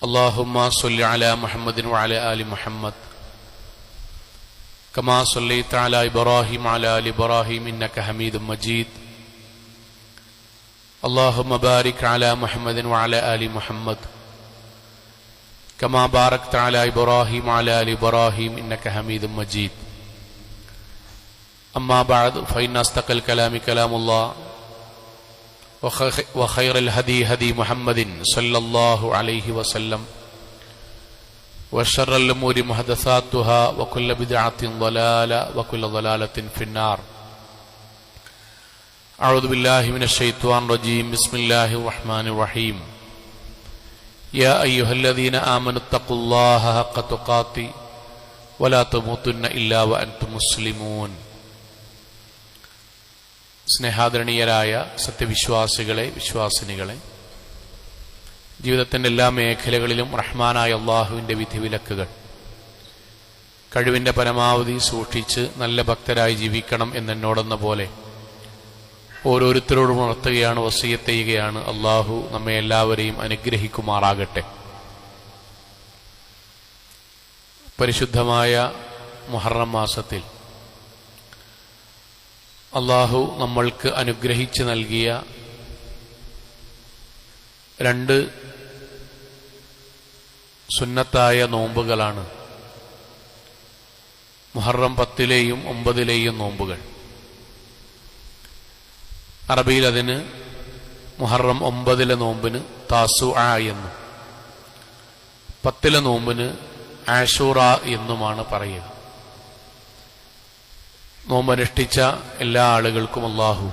اللهم صل على محمد وعلى آل محمد كما صليت على إبراهيم وعلى آل إبراهيم إنك حميد مجيد. اللهم بارك على محمد وعلى آل محمد كما باركت على إبراهيم وعلى آل إبراهيم إنك حميد مجيد. أما بعد فإن أصدق الكلام كلام الله وخير الهدي هدي محمد صلى الله عليه وسلم وشر الأمور محدثاتها وكل بدعة ضلالة وكل ضلالة في النار. أعوذ بالله من الشيطان الرجيم. بسم الله الرحمن الرحيم. يا أيها الذين آمنوا اتقوا الله حق تقاته ولا تموتن إلا وأنتم مسلمون. സ്നേഹാദരണീയരായ സത്യവിശ്വാസികളെ, വിശ്വാസിനികളെ, ജീവിതത്തിൻ്റെ എല്ലാ മേഖലകളിലും റഹ്മാനായ അള്ളാഹുവിൻ്റെ വിധിവിലക്കുകൾ കഴിവിൻ്റെ പരമാവധി സൂക്ഷിച്ച് നല്ല ഭക്തരായി ജീവിക്കണം എന്നെന്നോടെന്ന പോലെ ഓരോരുത്തരോടും ഉണർത്തുകയാണ്, വസിയ്യത്ത് ചെയ്യുകയാണ്. അള്ളാഹു നമ്മെ എല്ലാവരെയും അനുഗ്രഹിക്കുമാറാകട്ടെ. പരിശുദ്ധമായ മുഹറം മാസത്തിൽ അള്ളാഹു നമ്മൾക്ക് അനുഗ്രഹിച്ച് നൽകിയ രണ്ട് സുന്നത്തായ നോമ്പുകളാണ് മുഹറം 10-ലെയും 9-ലെയും നോമ്പുകൾ. അറബിയിൽ അതിന് മുഹറം 9-ലെ നോമ്പിന് താസുആ എന്നും 10-ലെ നോമ്പിന് ആഷൂറ എന്നുമാണ് പറയുക. നോമ്പനുഷ്ഠിച്ച എല്ലാ ആളുകൾക്കും അല്ലാഹു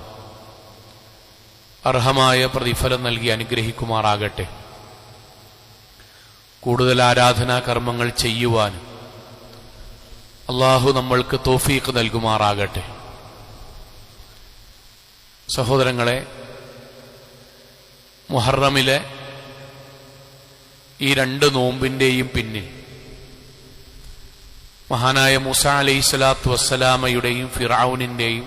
അർഹമായ പ്രതിഫലം നൽകി അനുഗ്രഹിക്കുമാറാകട്ടെ. കൂടുതൽ ആരാധനാ കർമ്മങ്ങൾ ചെയ്യുവാൻ അല്ലാഹു നമ്മൾക്ക് തൗഫീഖ് നൽകുമാറാകട്ടെ. സഹോദരങ്ങളെ, മുഹറമിലെ ഈ രണ്ട് നോമ്പിന്റെയും പിന്നിൽ മഹാനായ മൂസാ അലൈഹിസ്സലാത്തു വസ്സലാമയുടെയും ഫിർഔനിന്റെയും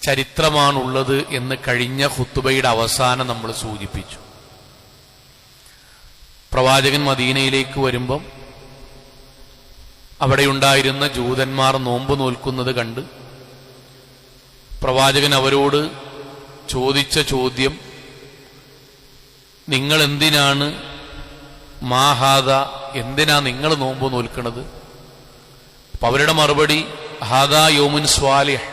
ചരിത്രമാണുള്ളത് എന്ന് കഴിഞ്ഞ ഖുത്ബയുടെ അവസാനം നമ്മൾ സൂചിപ്പിച്ചു. പ്രവാചകൻ മദീനയിലേക്ക് വരുമ്പം അവിടെയുണ്ടായിരുന്ന ജൂതന്മാർ നോമ്പ് നോൽക്കുന്നത് കണ്ട് പ്രവാചകൻ അവരോട് ചോദിച്ച ചോദ്യം, നിങ്ങൾ എന്തിനാണ് മാഹാദ, എന്തിനാ നിങ്ങൾ നോമ്പ് നോൽക്കുന്നത്? അപ്പൊ അവരുടെ മറുപടി, ഹാദാ യൗമുൻ സ്വാലിഹ്,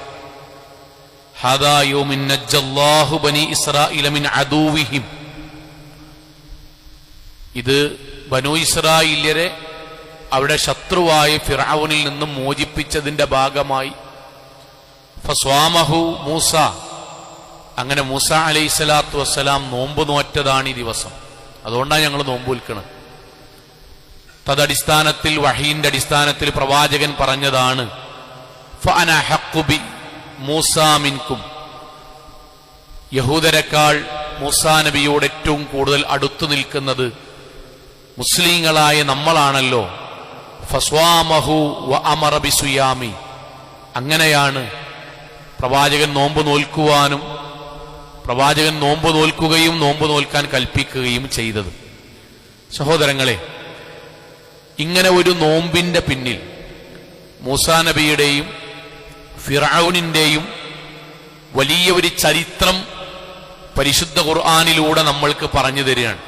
ഹാദാ യൗമുൻ നജ്ജല്ലാഹു ബനി ഇസ്രാഈല മിൻ അദൂവിഹിം. ഇത് ബനൂ ഇസ്രായേല്യരെ അവിടെ ശത്രുവായ ഫിർഔനിൽ നിന്നും മോചിപ്പിച്ചതിന്റെ ഭാഗമായി ഫസ്വാമഹു മൂസ, അങ്ങനെ മൂസ അലൈഹിസ്സലാത്തു വസ്സലാം നോമ്പ് നോറ്റതാണ് ഈ ദിവസം. അതുകൊണ്ടാണ് ഞങ്ങൾ നോമ്പ് വിൽക്കുന്നത്. തദടിസ്ഥാനത്തിൽ വഹീന്റെ അടിസ്ഥാനത്തിൽ പ്രവാചകൻ പറഞ്ഞതാണ്, ഫഅന ഹഖ്ഖു ബി മൂസാ മിൻകും, യഹൂദരെക്കാൾ മൂസാ നബിയോട് ഏറ്റവും കൂടുതൽ അടുത്തു നിൽക്കുന്നത് മുസ്ലിങ്ങളായ നമ്മളാണല്ലോ. ഫസ്വാമഹു വ അമറ ബിസുയാമി, അങ്ങനെയാണ് പ്രവാചകൻ നോമ്പ് നോൽക്കുവാനും പ്രവാചകൻ നോമ്പ് നോൽക്കുകയും നോമ്പ് നോൽക്കാൻ കൽപ്പിക്കുകയും ചെയ്തത്. സഹോദരങ്ങളെ, ഇങ്ങനെ ഒരു നോമ്പിന്റെ പിന്നിൽ മൂസാ നബിയുടെയും ഫിർഔനിന്റെയും വലിയ ഒരു ചരിത്രം പരിശുദ്ധ ഖുർആനിലൂടെ നമ്മൾക്ക് പറഞ്ഞു തരികയാണ്.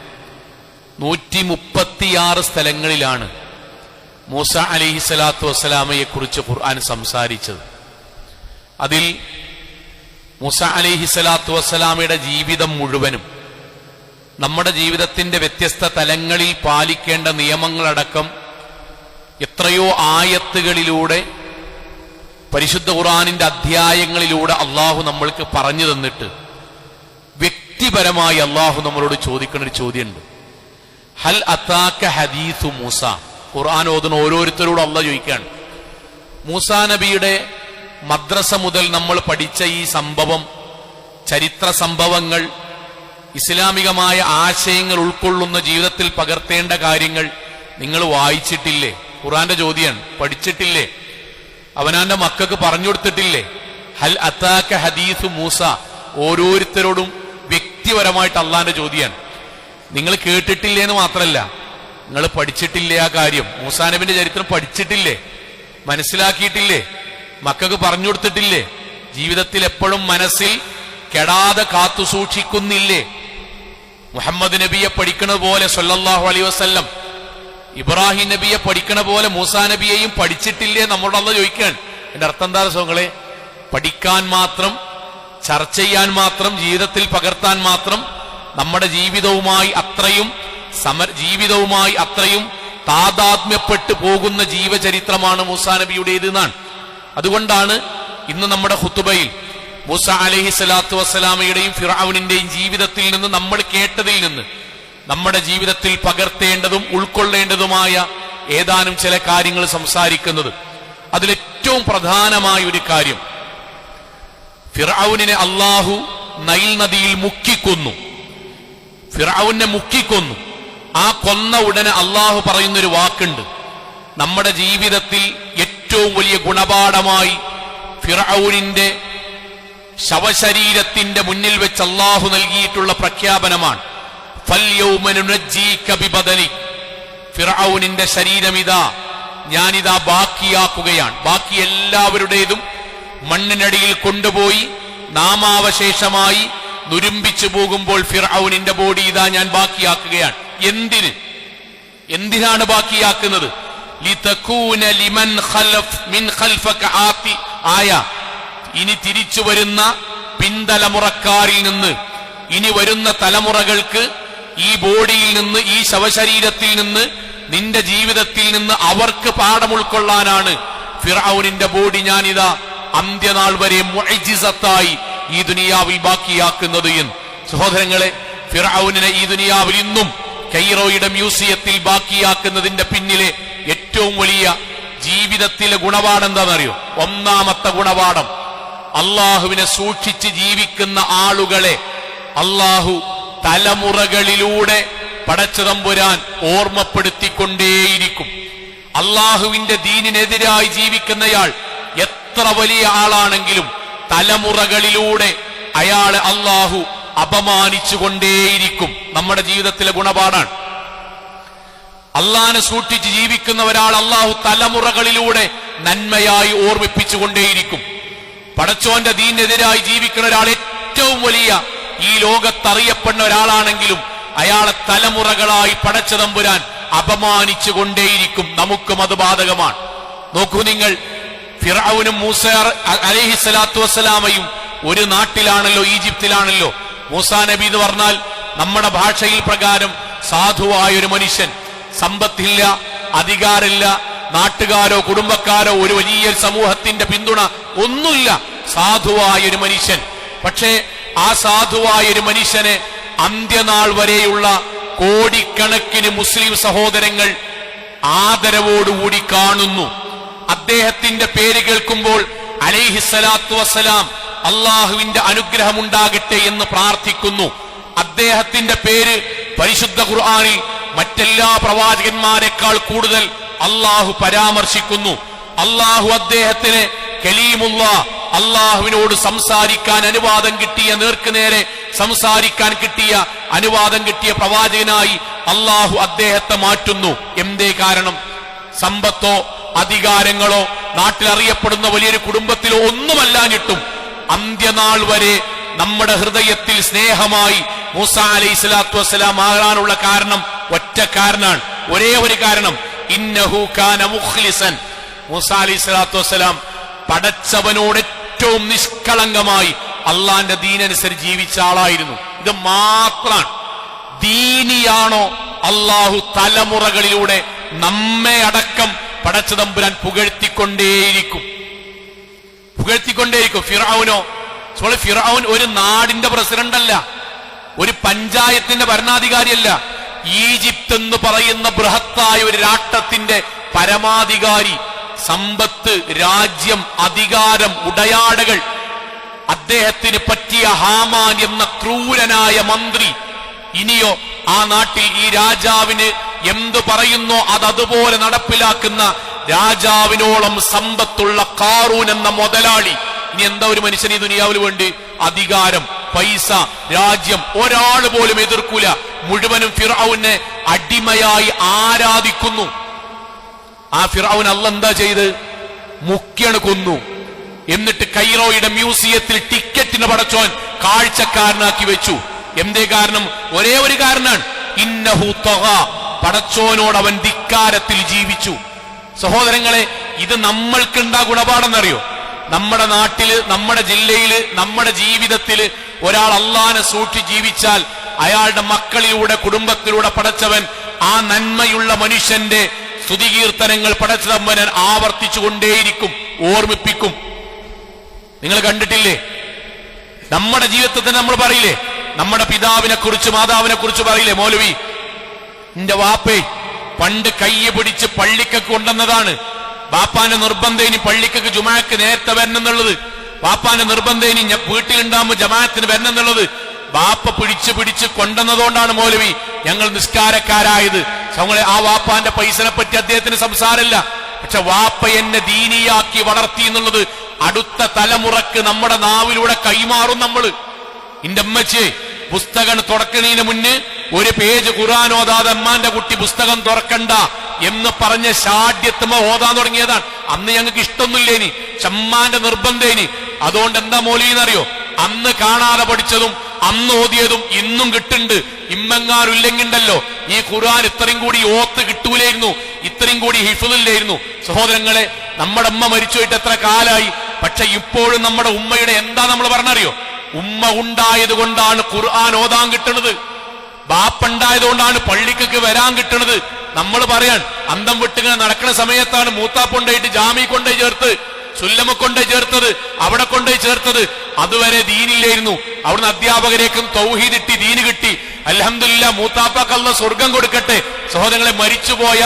136 സ്ഥലങ്ങളിലാണ് മൂസ അലൈഹിസ്സലാത്തു വസ്സലാമയെ കുറിച്ച് ഖുർആൻ സംസാരിച്ചത്. അതിൽ മൂസ അലൈഹിസ്സലാത്തു വസ്സലാമയുടെ ജീവിതം മുഴുവനും നമ്മുടെ ജീവിതത്തിന്റെ വ്യത്യസ്ത തലങ്ങളിൽ പാലിക്കേണ്ട നിയമങ്ങളടക്കം എത്രയോ ആയത്തുകളിലൂടെ പരിശുദ്ധ ഖുർആനിന്റെ അധ്യായങ്ങളിലൂടെ അള്ളാഹു നമ്മൾക്ക് പറഞ്ഞു തന്നിട്ട് വ്യക്തിപരമായി അള്ളാഹു നമ്മളോട് ചോദിക്കുന്ന ഒരു ചോദ്യമുണ്ട്. ഹൽ അതാക ഹദീസു മൂസ. ഖുർആൻ ഓതുന്ന ഓരോരുത്തരോടും അള്ളാഹു ചോദിക്കുകയാണ്. മൂസാ നബിയുടെ മദ്രസ മുതൽ നമ്മൾ പഠിച്ച ഈ സംഭവം, ചരിത്ര സംഭവങ്ങൾ, ഇസ്ലാമികമായ ആശയങ്ങൾ ഉൾക്കൊള്ളുന്ന ജീവിതത്തിൽ പകർത്തേണ്ട കാര്യങ്ങൾ നിങ്ങൾ വായിച്ചിട്ടില്ലേ? ഖുർആന്റെ ചോദ്യമാണ്. പഠിച്ചിട്ടില്ലേ? അവനാന്റെ മക്കൾക്ക് പറഞ്ഞു കൊടുത്തിട്ടില്ലേ? ഹൽ അതാക ഹദീസു മൂസ. ഓരോരുത്തരോടും വ്യക്തിപരമായിട്ട് അള്ളാന്റെ ചോദ്യമാണ്. നിങ്ങൾ കേട്ടിട്ടില്ലേ എന്ന് മാത്രമല്ല, നിങ്ങൾ പഠിച്ചിട്ടില്ലേ ആ കാര്യം. മൂസാ നബിന്റെ ചരിത്രം പഠിച്ചിട്ടില്ലേ, മനസ്സിലാക്കിയിട്ടില്ലേ, മക്കൾക്ക് പറഞ്ഞു കൊടുത്തിട്ടില്ലേ, ജീവിതത്തിൽ എപ്പോഴും മനസ്സിൽ കെടാതെ കാത്തു സൂക്ഷിക്കുന്നില്ലേ? മുഹമ്മദ് നബിയെ പഠിക്കണ പോലെ സല്ലല്ലാഹു അലൈഹി വസല്ലം, ഇബ്രാഹിം നബിയെ പഠിക്കണ പോലെ മൂസാ നബിയെയും പഠിച്ചിട്ടില്ലേ നമ്മളോട് അല്ലാഹു ചോദിക്കാൻ. എന്റെ അർത്ഥം എന്താ സുഹൃത്തുക്കളെ? പഠിക്കാൻ മാത്രം, ചർച്ച ചെയ്യാൻ മാത്രം, ജീവിതത്തിൽ പകർത്താൻ മാത്രം, നമ്മുടെ ജീവിതവുമായി അത്രയും താദാത്മ്യപ്പെട്ടു പോകുന്ന ജീവചരിത്രമാണ് മൂസാ നബിയുടേത് എന്നാണ്. അതുകൊണ്ടാണ് ഇന്ന് നമ്മുടെ ഖുതുബയിൽ മൂസ അലൈഹി സ്വലാത്തു വസ്സലാമയുടെയും ഫിർഔനിന്റെയും ജീവിതത്തിൽ നിന്ന്, നമ്മൾ കേട്ടതിൽ നിന്ന് നമ്മുടെ ജീവിതത്തിൽ പകർത്തേണ്ടതും ഉൾക്കൊള്ളേണ്ടതുമായ ഏതാനും ചില കാര്യങ്ങൾ സംസാരിക്കുന്നത്. അതിലേറ്റവും പ്രധാനമായ ഒരു കാര്യം, ഫിർഔനിനെ അള്ളാഹു നൈൽ നദിയിൽ മുക്കിക്കൊന്നു. ഫിർഔനെ മുക്കിക്കൊന്നു. ആ കൊന്ന ഉടനെ അള്ളാഹു പറയുന്നൊരു വാക്കുണ്ട്. നമ്മുടെ ജീവിതത്തിൽ ഏറ്റവും വലിയ ഗുണപാഠമായി ഫിർഔനിന്റെ ശവശരീരത്തിന്റെ മുന്നിൽ വെച്ച് അള്ളാഹു നൽകിയിട്ടുള്ള പ്രഖ്യാപനമാണ്, ഫൽയൗമ നുനജ്ജീക ബിബദനിക്. ഫിർഔനിന്റെ ശരീരമിതാ ഞാനിതാ ബാക്കിയാക്കുകയാണ്. ബാക്കി എല്ലാവരുടേതും മണ്ണിനടിയിൽ കൊണ്ടുപോയി നാമാവശേഷമായി നുരുമ്പിച്ചു പോകുമ്പോൾ ഫിർഔനിന്റെ ബോഡി ഇതാ ഞാൻ ബാക്കിയാക്കുകയാണ്. എന്തിനാണ് ബാക്കിയാക്കുന്നത്? ലിതകൂന ലിമൻ ഖലഫ് മിൻ ഖൽഫക ആതി ആയ. ഇനി തിരിച്ചു വരുന്ന പിൻതലമുറക്കാരിൽ നിന്ന്, ഇനി വരുന്ന തലമുറകൾക്ക് ഈ ബോഡിയിൽ നിന്ന്, ഈ ശവശരീരത്തിൽ നിന്ന്, നിന്റെ ജീവിതത്തിൽ നിന്ന് അവർക്ക് പാഠം ഉൾക്കൊള്ളാനാണ് ഫിർഔനിന്റെ ബോഡി ഞാനിതാ അന്ത്യനാൾ വരെ മുഅ്ജിസത്തായി ഈ ദുനിയാവിൽ ബാക്കിയാക്കുന്നത് എന്ന്. സഹോദരങ്ങളെ, ഫിർഔനിനെ ഈ ദുനിയാവിൽ ഇന്നും കൈറോയുടെ മ്യൂസിയത്തിൽ ബാക്കിയാക്കുന്നതിന്റെ പിന്നിലെ ഏറ്റവും വലിയ ജീവിതത്തിലെ ഗുണപാഠം എന്താണെന്നറിയോ? ഒന്നാമത്തെ ഗുണപാഠം, അള്ളാഹുവിനെ സൂക്ഷിച്ച് ജീവിക്കുന്ന ആളുകളെ അള്ളാഹു തലമുറകളിലൂടെ പടച്ചതമ്പുരാൻ ഓർമ്മപ്പെടുത്തിക്കൊണ്ടേയിരിക്കും. അള്ളാഹുവിന്റെ ദീനിനെതിരായി ജീവിക്കുന്നയാൾ എത്ര വലിയ ആളാണെങ്കിലും തലമുറകളിലൂടെ അയാളെ അള്ളാഹു അപമാനിച്ചുകൊണ്ടേയിരിക്കും. നമ്മുടെ ജീവിതത്തിലെ ഗുണപാഠാണ്. അള്ളാഹിനെ സൂക്ഷിച്ച് ജീവിക്കുന്ന ഒരാൾ അള്ളാഹു തലമുറകളിലൂടെ നന്മയായി ഓർമ്മിപ്പിച്ചുകൊണ്ടേയിരിക്കും. പടച്ചോന്റെ ദീനിനെതിരായി ജീവിക്കുന്ന ഒരാൾ ഏറ്റവും വലിയ ഈ ലോകത്തറിയപ്പെടുന്ന ഒരാളാണെങ്കിലും അയാളെ തലമുറകളായി പടച്ചതമ്പുരാൻ അപമാനിച്ചുകൊണ്ടേയിരിക്കും. നമുക്കും അത് ബാധകമാണ്. നോക്കൂ നിങ്ങൾ, ഫിർഔനും മൂസ അലൈഹി സ്വലാത്തു വസ്സലാമയും ഒരു നാട്ടിലാണല്ലോ, ഈജിപ്തിലാണല്ലോ. മൂസാ നബി എന്ന് പറഞ്ഞാൽ നമ്മുടെ ഭാഷയിൽ പ്രകാരം സാധുവായ ഒരു മനുഷ്യൻ, സമ്പത്തില്ല, അധികാരമില്ല, നാട്ടുകാരോ കുടുംബക്കാരോ ഒരു വലിയ സമൂഹത്തിന്റെ പിന്തുണ ഒന്നുമില്ല, സാധുവായ ഒരു മനുഷ്യൻ. പക്ഷേ ആ സാധുവായ ഒരു മനുഷ്യനെ അന്ത്യനാൾ വരെയുള്ള കോടിക്കണക്കിന് മുസ്ലിം സഹോദരങ്ങൾ ആദരവോടുകൂടി കാണുന്നു. അദ്ദേഹത്തിന്റെ പേര് കേൾക്കുമ്പോൾ അലൈഹിസ്സലാത്തു വസ്സലാം അള്ളാഹുവിന്റെ അനുഗ്രഹം ഉണ്ടാകട്ടെ എന്ന് പ്രാർത്ഥിക്കുന്നു. അദ്ദേഹത്തിന്റെ പേര് പരിശുദ്ധ ഖുർആനിൽ മറ്റെല്ലാ പ്രവാചകന്മാരെക്കാൾ കൂടുതൽ അള്ളാഹു പരാമർശിക്കുന്നു. അള്ളാഹു അദ്ദേഹത്തിന് കലീമുല്ലാ, അള്ളാഹുവിനോട് സംസാരിക്കാൻ അനുവാദം കിട്ടിയ, നേർക്കുനേരെ സംസാരിക്കാൻ കിട്ടിയ, അനുവാദം കിട്ടിയ പ്രവാചകനായി അള്ളാഹു അദ്ദേഹത്തെ മാറ്റുന്നു. എന്തേ കാരണം? സമ്പത്തോ അധികാരങ്ങളോ നാട്ടിലറിയപ്പെടുന്ന വലിയൊരു കുടുംബത്തിലോ ഒന്നുമല്ലാഞ്ഞിട്ടും അന്ത്യനാൾ വരെ നമ്മുടെ ഹൃദയത്തിൽ സ്നേഹമായി മൂസാ അലൈഹി സ്വലാത്തു വസ്സലാം ആകാനുള്ള കാരണം ഒറ്റ കാരണമാണ്, ഒരേ ഒരു കാരണം. ഇന്നഹു കാന മുഖ്ലിസൻ. മൂസാ അലൈഹി സ്വലാത്തു വസ്സലാം പടച്ചവനോട് ഏറ്റവും നിഷ്കളങ്കമായി അള്ളാന്റെ ദീനനുസരിച്ച് ജീവിച്ച ആളായിരുന്നു. ഇത് മാത്രമാണ്. ദീനിയാണോ അള്ളാഹു തലമുറകളിലൂടെ നമ്മെ അടക്കം പടച്ചതമ്പുരാൻ പുകഴ്ത്തിക്കൊണ്ടേയിരിക്കും. ഫിർഔനോ? ഫിർഔൻ ഒരു നാടിന്റെ പ്രസിഡന്റ് അല്ല, ഒരു പഞ്ചായത്തിന്റെ ഭരണാധികാരിയല്ല. ഈജിപ്ത് എന്ന് പറയുന്ന ബൃഹത്തായ ഒരു രാഷ്ട്രത്തിന്റെ പരമാധികാരി. സമ്പത്ത്, രാജ്യം, അധികാരം, ഉടയാടകൾ. അദ്ദേഹത്തിന് പറ്റിയ ഹാമാൻ എന്ന ക്രൂരനായ മന്ത്രി. ഇനിയോ ആ നാട്ടിൽ ഈ രാജാവിന് എന്തു പറയുന്നോ അതുപോലെ നടപ്പിലാക്കുന്ന രാജാവിനോളം സമ്പത്തുള്ള ഖാറൂൻ എന്ന മുതലാളി. ഇനി എന്താ ഒരു മനുഷ്യന് ഈ ദുനിയാവിൽ വേണ്ടി? അധികാരം. പൈസ, രാജ്യം ഒരാൾ പോലും എതിർക്കൂല. മുഴുവനും ഫിർഔനെ അടിമയായി ആരാധിക്കുന്നു. ആ ഫിർഔൻ അല്ലാഹ് എന്താ ചെയ്ത്? മുക്കിയാണ് കൊന്നു. എന്നിട്ട് കൈറോയുടെ മ്യൂസിയത്തിൽ ടിക്കറ്റിന് പടച്ചോൻ കാഴ്ചക്കാരനാക്കി വെച്ചു. എന്തേ കാരണം? ഒരേ ഒരു കാരണമാണ്, ഇന്നഹു തഗ, പടച്ചോനോട് അവൻ ധിക്കാരത്തിൽ ജീവിച്ചു. സഹോദരങ്ങളെ, ഇത് നമ്മൾക്കുണ്ടാ ഗുണപാഠമെന്നറിയോ? നമ്മുടെ നാട്ടില്, നമ്മുടെ ജില്ലയില്, നമ്മുടെ ജീവിതത്തില് ഒരാൾ അള്ളാനെ സൂക്ഷിച്ച് ജീവിച്ചാൽ അയാളുടെ മക്കളിലൂടെ, കുടുംബത്തിലൂടെ പടച്ചവൻ ആ നന്മയുള്ള മനുഷ്യന്റെ സ്തുതികീർത്തനങ്ങൾ പടച്ചതമ്പനൻ ആവർത്തിച്ചുകൊണ്ടേയിരിക്കും, ഓർമ്മിപ്പിക്കും. നിങ്ങൾ കണ്ടിട്ടില്ലേ? നമ്മുടെ ജീവിതത്തിൽ നമ്മൾ പറയില്ലേ, നമ്മുടെ പിതാവിനെ കുറിച്ച്, മാതാവിനെ കുറിച്ച് പറയില്ലേ, മൗലവി എന്റെ വാപ്പേ പണ്ട് കയ്യെ പിടിച്ച് പള്ളിക്കൊക്കെ കൊണ്ടുവന്നതാണ്. വാപ്പാന്റെ നിർബന്ധേനി പള്ളിക്കൊക്കെ ജുമാക്ക് നേരത്തെ വരണം എന്നുള്ളത്, വാപ്പാന്റെ നിർബന്ധേനി വീട്ടിലുണ്ടാകുമ്പോ ജമാഅത്തിന് വരണം എന്നുള്ളത് വാപ്പ പിടിച്ച് കൊണ്ടുവന്നതുകൊണ്ടാണ് മൗലവി ഞങ്ങൾ നിസ്കാരക്കാരായത്. ആ വാപ്പാന്റെ പൈസനെ പറ്റി അദ്ദേഹത്തിന് സംസാരമില്ല. പക്ഷെ വാപ്പ എന്നെ ദീനിയാക്കി വളർത്തി എന്നുള്ളത് അടുത്ത തലമുറക്ക് നമ്മുടെ നാവിലൂടെ കൈമാറും നമ്മൾ. എന്റെ അമ്മച്ചേ പുസ്തകം തുറക്കണീന് മുന്നേ ഒരു പേജ് ഖുർആൻ ഓതാതെ അമ്മാന്റെ കുട്ടി പുസ്തകം തുറക്കണ്ട എന്ന് പറഞ്ഞ ഷാഢ്യത്തുമ്പോ ഓതാൻ തുടങ്ങിയതാണ്. അന്ന് ഞങ്ങൾക്ക് ഇഷ്ടമൊന്നുമില്ലേനി, ചമ്മാന്റെ നിർബന്ധേനി. അതുകൊണ്ട് എന്താ മൗലവിന്നറിയോ? അന്ന് കാണാതെ പഠിച്ചതും അന്ന് ഓതിയതും ഇന്നും കിട്ടുന്നുണ്ട്. ഇമ്മെങ്ങാറില്ലെങ്കിണ്ടല്ലോ ഈ ഖുർആൻ ഇത്രയും കൂടി ഓത്ത് കിട്ടൂലായിരുന്നു, ഇത്രയും കൂടി ഹിഫ്ളില്ലായിരുന്നു. സഹോദരങ്ങളെ, നമ്മുടെ അമ്മ മരിച്ചുപോയിട്ട് എത്ര കാലായി, പക്ഷെ ഇപ്പോഴും നമ്മുടെ ഉമ്മയുടെ എന്താ നമ്മൾ പറഞ്ഞറിയോ? ഉമ്മ ഉണ്ടായത് കൊണ്ടാണ് ഖുർആൻ ഓതാൻ കിട്ടുന്നത്, ബാപ്പുണ്ടായതുകൊണ്ടാണ് പള്ളിക്കൊക്കെ വരാൻ കിട്ടുന്നത്. നമ്മൾ പറയാൻ അന്തം വിട്ടിങ്ങനെ നടക്കുന്ന സമയത്താണ് മൂത്താപ്പൊണ്ടായിട്ട് ജാമി കൊണ്ടുപോയി ചേർത്ത്, സുല്ലമ കൊണ്ടുപോയി ചേർത്തത്, അവിടെ കൊണ്ടുപോയി ചേർത്തത്. അതുവരെ ദീനില്ലായിരുന്നു. അവിടുന്ന് അധ്യാപകരേക്കും തൗഹീദ് ഇട്ടി, ദീന് കിട്ടി. അൽഹംദുലില്ലാഹ്, മൂത്താപ്പാക്ക് അല്ലാഹ് സ്വർഗം കൊടുക്കട്ടെ. സഹോദരങ്ങളെ, മരിച്ചുപോയ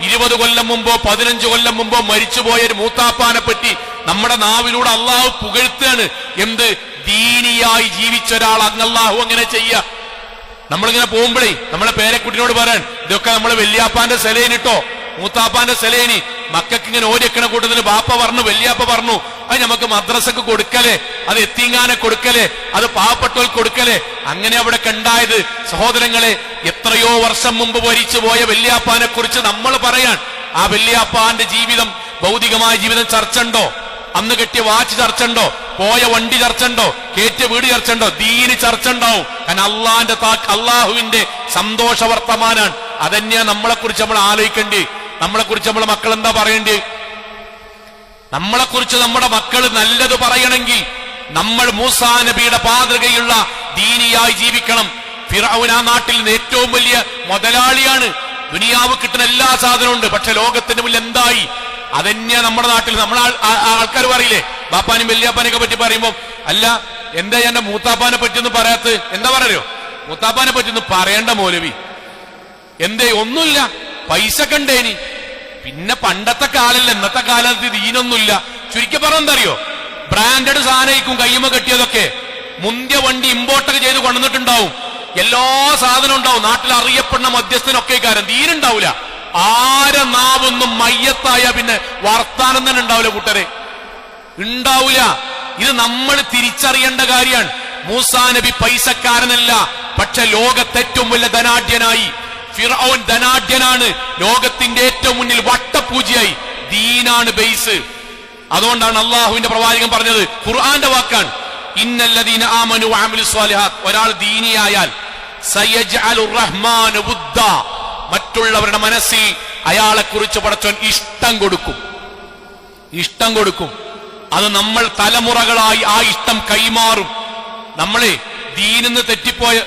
20 കൊല്ലം മുമ്പോ 15 കൊല്ലം മുമ്പോ മരിച്ചുപോയ ഒരു മൂത്താപ്പാനെ പറ്റി നമ്മുടെ നാവിലൂടെ അള്ളാഹു പുകഴ്ത്തുകയാണ്. എന്ത്? ദീനിയായി ജീവിച്ച ഒരാൾ അല്ലാഹു അങ്ങനെ ചെയ്യ. നമ്മളിങ്ങനെ പോകുമ്പോഴേ നമ്മളെ പേരക്കുട്ടിനോട് പറയാൻ, ഇതൊക്കെ നമ്മളെ വല്യാപ്പാന്റെ സെലേനിട്ടോ, മൂത്താപ്പാന്റെ സെലേനി. മക്കൾക്ക് ഇങ്ങനെ ഓടിക്കണ കൂട്ടത്തിൽ ബാപ്പ പറഞ്ഞു, വല്യാപ്പ പറഞ്ഞു, അത് നമുക്ക് മദ്രസക്ക് കൊടുക്കലേ, അത് എത്തീങ്ങാനെ കൊടുക്കലേ, അത് പാവപ്പെട്ടവർക്ക് കൊടുക്കലേ. അങ്ങനെ അവിടെ കണ്ടായത്. സഹോദരങ്ങളെ, എത്രയോ വർഷം മുമ്പ് മരിച്ചു പോയ വല്യാപ്പാനെ കുറിച്ച് നമ്മൾ പറയാൻ, ആ വല്യാപ്പാന്റെ ജീവിതം, ഭൗതികമായ ജീവിതം ചർച്ച ഉണ്ടോ? അന്ന് കെട്ടിയ വാച്ച് ചർച്ച ഉണ്ടോ? പോയ വണ്ടി ചർച്ച ഉണ്ടോ? കേറ്റിയ വീട് ചർച്ച ഉണ്ടോ? ദീന് ചർച്ച ഉണ്ടാവും. കാരണം അള്ളാഹുവിന്റെ സന്തോഷ വർത്തമാനാണ്. അതന്നെയാ നമ്മളെ കുറിച്ച് നമ്മൾ ആലോചിക്കേണ്ടി. നമ്മളെ കുറിച്ച് നമ്മളെ മക്കൾ എന്താ പറയേണ്ടി? നമ്മളെ കുറിച്ച് നമ്മുടെ മക്കൾ നല്ലത് പറയണമെങ്കിൽ നമ്മൾ മൂസാ നബിയുടെ മാതൃകയുള്ള ദീനിയായി ജീവിക്കണം. ഫിർഔൻ ആ നാട്ടിൽ നിന്ന് ഏറ്റവും വലിയ മുതലാളിയാണ്. ദുനിയാവ് കിട്ടുന്ന എല്ലാ സാധനവും ഉണ്ട്. പക്ഷെ ലോകത്തിന്റെ മുന്നിൽ എന്തായി? അതന്നെയാ നമ്മുടെ നാട്ടിൽ നമ്മളെ ആൾക്കാർ പറയില്ലേ, ബാപ്പാനും വല്യാപ്പാനൊക്കെ പറ്റി പറയുമ്പോ, അല്ല എന്താ എന്റെ മൂത്താപ്പാനെ പറ്റിയൊന്നും പറയാത്ത? എന്താ പറയോ? മൂത്താപ്പാനെ പറ്റിയൊന്നും പറയേണ്ട മൗലവി. എന്തേ? ഒന്നുമില്ല, പൈസ കണ്ടേനി. പിന്നെ പണ്ടത്തെ കാലല്ല, ഇന്നത്തെ കാലത്ത് ദീനൊന്നുമില്ല. ചുരുക്കി പറഞ്ഞെന്തറിയോ? ബ്രാൻഡഡ് സാധനയിക്കും കയ്യുമ കെട്ടിയതൊക്കെ. മുന്തിയ വണ്ടി ഇമ്പോർട്ടൊക്കെ ചെയ്ത് കൊണ്ടുവന്നിട്ടുണ്ടാവും. എല്ലാ സാധനവും ഉണ്ടാവും. നാട്ടിൽ അറിയപ്പെടുന്ന മധ്യസ്ഥനൊക്കെ കാര്യം ദീനുണ്ടാവൂല. ആരെ നാവൊന്നും മയ്യത്തായ പിന്നെ വർത്താനം തന്നെ ഉണ്ടാവില്ല കൂട്ടരെ, ഉണ്ടാവൂല. ഇത് നമ്മൾ തിരിച്ചറിയേണ്ട കാര്യമാണ്. മൂസാ നബി പൈസക്കാരനല്ല, പക്ഷെ ലോകത്തെ ഏറ്റവും വലിയ ധനാഢ്യനായി. ഫിർഔൻ ധനാഢ്യനാണ്, ലോകത്തിന്റെ ഏറ്റവും മുന്നിൽ വട്ടപൂജയായി. ദീനാണ് ബേസ്. അതുകൊണ്ടാണ് അള്ളാഹുവിന്റെ പ്രവാചകൻ പറഞ്ഞത്, ഖുർആന്റെ വാക്കാണ്, ഇന്നല്ലദീന ആമനു വഅമിലുസ് സ്വാലിഹാത്ത്. ഒരാൾ ദീനിയായാൽ സയജ്അലുർ റഹ്മാനു വുദ്ദ, മറ്റുള്ളവരുടെ മനസ്സിൽ അയാളെ കുറിച്ച് പടച്ചോൻ ഇഷ്ടം കൊടുക്കും. ഇഷ്ടം കൊടുക്കും. അത് നമ്മൾ തലമുറകളായി ആ ഇഷ്ടം കൈമാറും. നമ്മളെ ദീനിന്ന് തെറ്റിപ്പോയ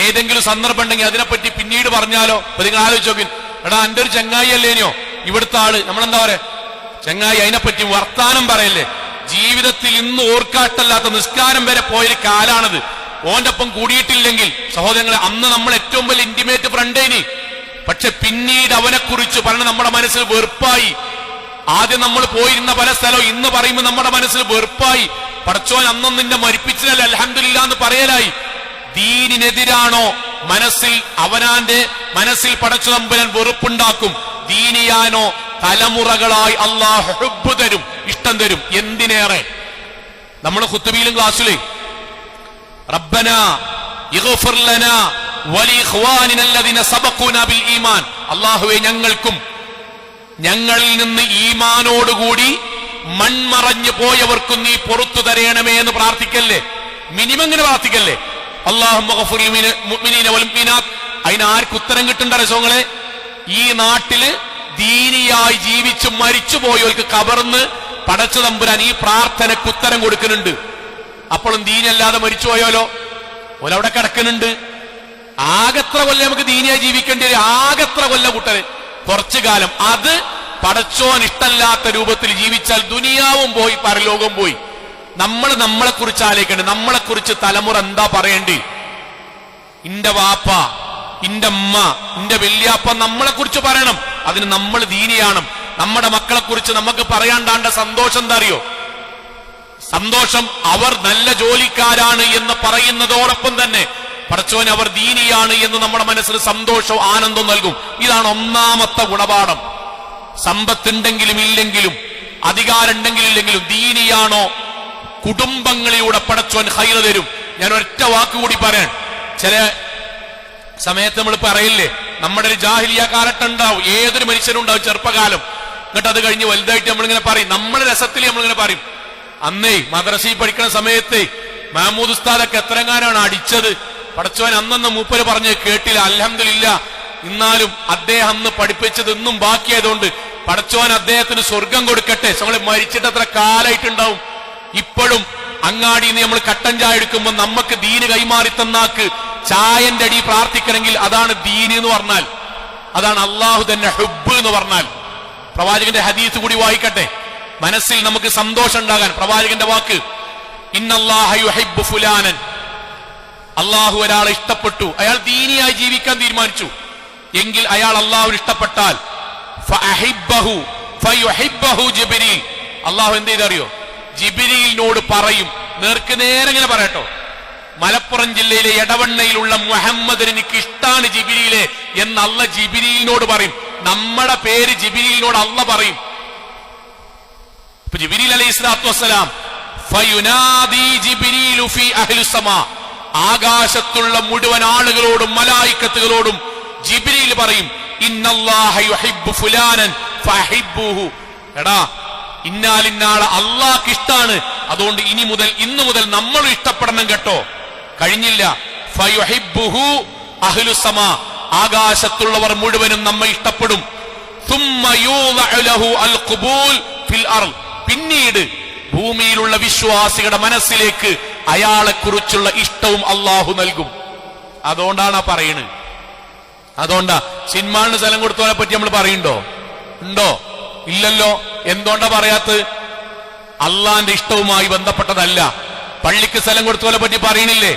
ഏതെങ്കിലും സന്ദർഭം ഉണ്ടെങ്കിൽ അതിനെപ്പറ്റി പിന്നീട് പറഞ്ഞാലോ? അപ്പൊ നിങ്ങൾ ആലോചിച്ച് നോക്കി, എടാ എന്റെ ഒരു ചങ്ങായി അല്ലേനോ ഇവിടുത്തെ ആള്, നമ്മളെന്താ പറയാ, ചങ്ങായി, അതിനെപ്പറ്റി വർത്താനം പറയല്ലേ. ജീവിതത്തിൽ ഇന്ന് ഓർക്കാട്ടല്ലാത്ത നിസ്കാരം വരെ പോയൊരു കാലാണത്. ഓന്റെ ഒപ്പം കൂടിയിട്ടില്ലെങ്കിൽ സഹോദരങ്ങളെ, അന്ന് നമ്മൾ ഏറ്റവും വലിയ ഇന്റിമേറ്റ് ഫ്രണ്ടേനി. പക്ഷെ പിന്നീട് അവനെ കുറിച്ച് പറഞ്ഞ നമ്മുടെ മനസ്സിൽ വെറുപ്പായി. ആദ്യം നമ്മൾ പോയിരുന്ന പല സ്ഥലവും ഇന്ന് പറയുമ്പോൾ നമ്മുടെ മനസ്സിൽ വെറുപ്പായി. പടച്ചോൻ അന്നും നിന്നെ മരിപ്പിച്ചതല്ല, അൽഹംദുലില്ലാ എന്ന് പറയലായി. ദീനിനെതിരാണോ മനസ്സിൽ, അവനാന്റെ മനസ്സിൽ പടച്ചു തമ്പുരാൻ വെറുപ്പുണ്ടാക്കും. ദീനിയാനോ തലമുറകളായി അല്ലാഹു ഹുബ്ബ് തരും, ഇഷ്ടം തരും. എന്തിനേറെ നമ്മുടെ ഖുത്ബയിലും ക്ലാസ്സിലെ റബ്ബനാ ഇഗ്ഫിർ ലനാ വലിഇഖ്വാനിന അല്ലദീന സബഖൂനാ ബിൽ ഈമാൻ. അല്ലാഹുവേ, ഞങ്ങൾക്കും ഞങ്ങളിൽ നിന്ന് ഈമാനോടുകൂടി മൺമറഞ്ഞു പോയവർക്കും നീ പുറത്തു തരയണമേ എന്ന് പ്രാർത്ഥിക്കല്ലേ? മിനിമം ഇങ്ങനെ പ്രാർത്ഥിക്കല്ലേ? അല്ലാഹുമ്മ ഗഫിർ ലിൽ മുഅ്മിനീന വൽ മുഅ്മിനാത്ത്. അതിന് ആർക്ക് ഉത്തരം കിട്ടണ്ട രസങ്ങളെ? ഈ നാട്ടില് ദീനിയായി ജീവിച്ചു മരിച്ചു പോയവർക്ക് കബർന്ന് പടച്ച തമ്പുരാൻ ഈ പ്രാർത്ഥനക്ക് ഉത്തരം കൊടുക്കുന്നുണ്ട്. അപ്പോഴും ദീനല്ലാതെ മരിച്ചു പോയാലോ? ഓലവിടെ കിടക്കുന്നുണ്ട്. ആകെത്ര കൊല്ലം നമുക്ക് ദീനിയായി ജീവിക്കേണ്ടി വരും? ആകെത്ര കൊല്ലം കൂട്ടര് കുറച്ചു കാലം. അത് പടച്ചോൻ ഇഷ്ടല്ലാത്ത രൂപത്തിൽ ജീവിച്ചാൽ ദുനിയാവും പോയി പരലോകവും പോയി. നമ്മളെ കുറിച്ച് ആലോചിക്കണ്ടേ? നമ്മളെ കുറിച്ച് തലമുറ എന്താ പറയേണ്ടി? ഇന്റെ വാപ്പ, ഇന്റെ അമ്മ, ഇന്റെ വല്യാപ്പ നമ്മളെ കുറിച്ച് പറയണം. അതിന് നമ്മൾ ദീനിയാണ്. നമ്മുടെ മക്കളെ കുറിച്ച് നമുക്ക് പറയാണ്ടാണ്ട സന്തോഷം എന്താ അറിയോ? സന്തോഷം അവർ നല്ല ജോലിക്കാരാണ് എന്ന് പറയുന്നതോടൊപ്പം തന്നെ പടച്ചോൻ അവർ ദീനിയാണ് എന്ന് നമ്മുടെ മനസ്സിന് സന്തോഷവും ആനന്ദവും നൽകും. ഇതാണ് ഒന്നാമത്തെ ഗുണപാഠം. സമ്പത്തുണ്ടെങ്കിലും ഇല്ലെങ്കിലും, അധികാരമുണ്ടെങ്കിലും ഇല്ലെങ്കിലും, ദീനിയാണോ കുടുംബങ്ങളിലൂടെ പടച്ചോൻ ഖൈർ തരും. ഞാൻ ഒറ്റ വാക്കുകൂടി പറയാൻ, ചില സമയത്ത് നമ്മൾ പറയില്ലേ, നമ്മുടെ ഒരു ജാഹിലിയ കാലഘട്ടം ഉണ്ടാവും, ഏതൊരു മനുഷ്യനും ഉണ്ടാവും ചെറുപ്പകാലം. എന്നിട്ട് അത് കഴിഞ്ഞ് വലുതായിട്ട് നമ്മളിങ്ങനെ പറയും, നമ്മുടെ രസത്തിൽ നമ്മളിങ്ങനെ പറയും, അന്നേ മദ്രസയിൽ പഠിക്കുന്ന സമയത്ത് മഹമൂദ് ഉസ്താദൊക്കെ എത്രങ്ങാനാണ് അടിച്ചത്, പടച്ചോൻ അന്നന്ന് മൂപ്പര് പറഞ്ഞ് കേട്ടില്ല, അൽഹംദുലില്ലാ. എന്നാലും അദ്ദേഹം അന്ന് പഠിപ്പിച്ചത് ഇന്നും ബാക്കിയായതുകൊണ്ട് പടച്ചോൻ അദ്ദേഹത്തിന് സ്വർഗം കൊടുക്കട്ടെ. നമ്മൾ മരിച്ചിട്ട് എത്ര കാലായിട്ടുണ്ടാവും. ഇപ്പോഴും അങ്ങാടിയിൽ നിന്ന് നമ്മൾ കട്ടൻ ചായ എടുക്കുമ്പോൾ നമുക്ക് ദീന് കൈമാറി തന്നാക്ക് ചായന്റെ അടി പ്രാർത്ഥിക്കണമെങ്കിൽ അതാണ് ദീന് എന്ന് പറഞ്ഞാൽ, അതാണ് അള്ളാഹു തന്നെ ഹുബ്ബ് എന്ന് പറഞ്ഞാൽ. പ്രവാചകന്റെ ഹദീസ് കൂടി വായിക്കട്ടെ, മനസ്സിൽ നമുക്ക് സന്തോഷം ഉണ്ടാകാൻ. പ്രവാചകന്റെ വാക്ക്, ഇന്നല്ലാഹ യുഹിബ്ബു ഫുലാനൻ. അള്ളാഹു ഒരാളെ ഇഷ്ടപ്പെട്ടു, അയാൾ ദീനിയായി ജീവിക്കാൻ തീരുമാനിച്ചു എങ്കിൽ അയാൾ അള്ളാഹുവിന് ഇഷ്ടപ്പെട്ടാൽ ഫഅഹിബ്ബഹു ഫയുഹിബ്ബഹു ജിബ്രീൽ. അള്ളാഹു എന്ത് ചെയ്തറിയോ? ജിബ്രീലിനോട് പറയും, നേർക്ക് നേരെ ഇങ്ങനെ പറയട്ടോ, മലപ്പുറം ജില്ലയിലെ എടവണ്ണയിലുള്ള മുഹമ്മദ് എനിക്ക് ഇഷ്ടാണ് ജിബ്രീലെ എന്ന് അല്ല ജിബ്രീലിനോട് പറയും. നമ്മുടെ പേര് ജിബ്രീലിനോട് അല്ല പറയും. ജിബ്രീൽ അലൈഹിസ്സലാത്തു വസ്സലാം ഫയുനാദി ജിബ്രീലു ഫീ അഹ്ലിസ് സമാ. ആകാശത്തുള്ള മുഴുവൻ ആളുകളോടും മലായിക്കത്തുകളോടും ജിബ്രീൽ പറയും, ഇന്നല്ലാഹ യുഹിബ്ബു ഫുലാനൻ ഫഅഹിബ്ബുഹു. എടാ, ഇന്നാലിന്നാളെ അള്ളാഹ്ക്ക് ഇഷ്ടാണ്, അതുകൊണ്ട് ഇന്നു മുതൽ നമ്മൾ ഇഷ്ടപ്പെടണം കേട്ടോ. കഴിഞ്ഞില്ല, ഫയുഹിബ്ബുഹു അഹ്ലുസ് സമാ. ആകാശത്തുള്ളവർ മുഴുവനും നമ്മെ ഇഷ്ടപ്പെടും. സുമ്മ യൂദഉ ലഹു അൽ ഖുബൂൽ ഫിൽ അർള്. പിന്നീട് ഭൂമിയിലുള്ള വിശ്വാസികളുടെ മനസ്സിലേക്ക് അയാളെ കുറിച്ചുള്ള ഇഷ്ടവും അള്ളാഹു നൽകും. അതുകൊണ്ടാണ് പറയുന്നത്. അതുകൊണ്ടാ സിനിമാളിന് സ്ഥലം കൊടുത്തവരെ പറ്റി നമ്മൾ പറയുന്നുണ്ടോ? ഉണ്ടോ? ഇല്ലല്ലോ. എന്തുകൊണ്ടാ പറയാത്തത്? അള്ളാന്റെ ഇഷ്ടവുമായി ബന്ധപ്പെട്ടതല്ല. പള്ളിക്ക് സ്ഥലം കൊടുത്തവരെ പറ്റി പറയണില്ലേ?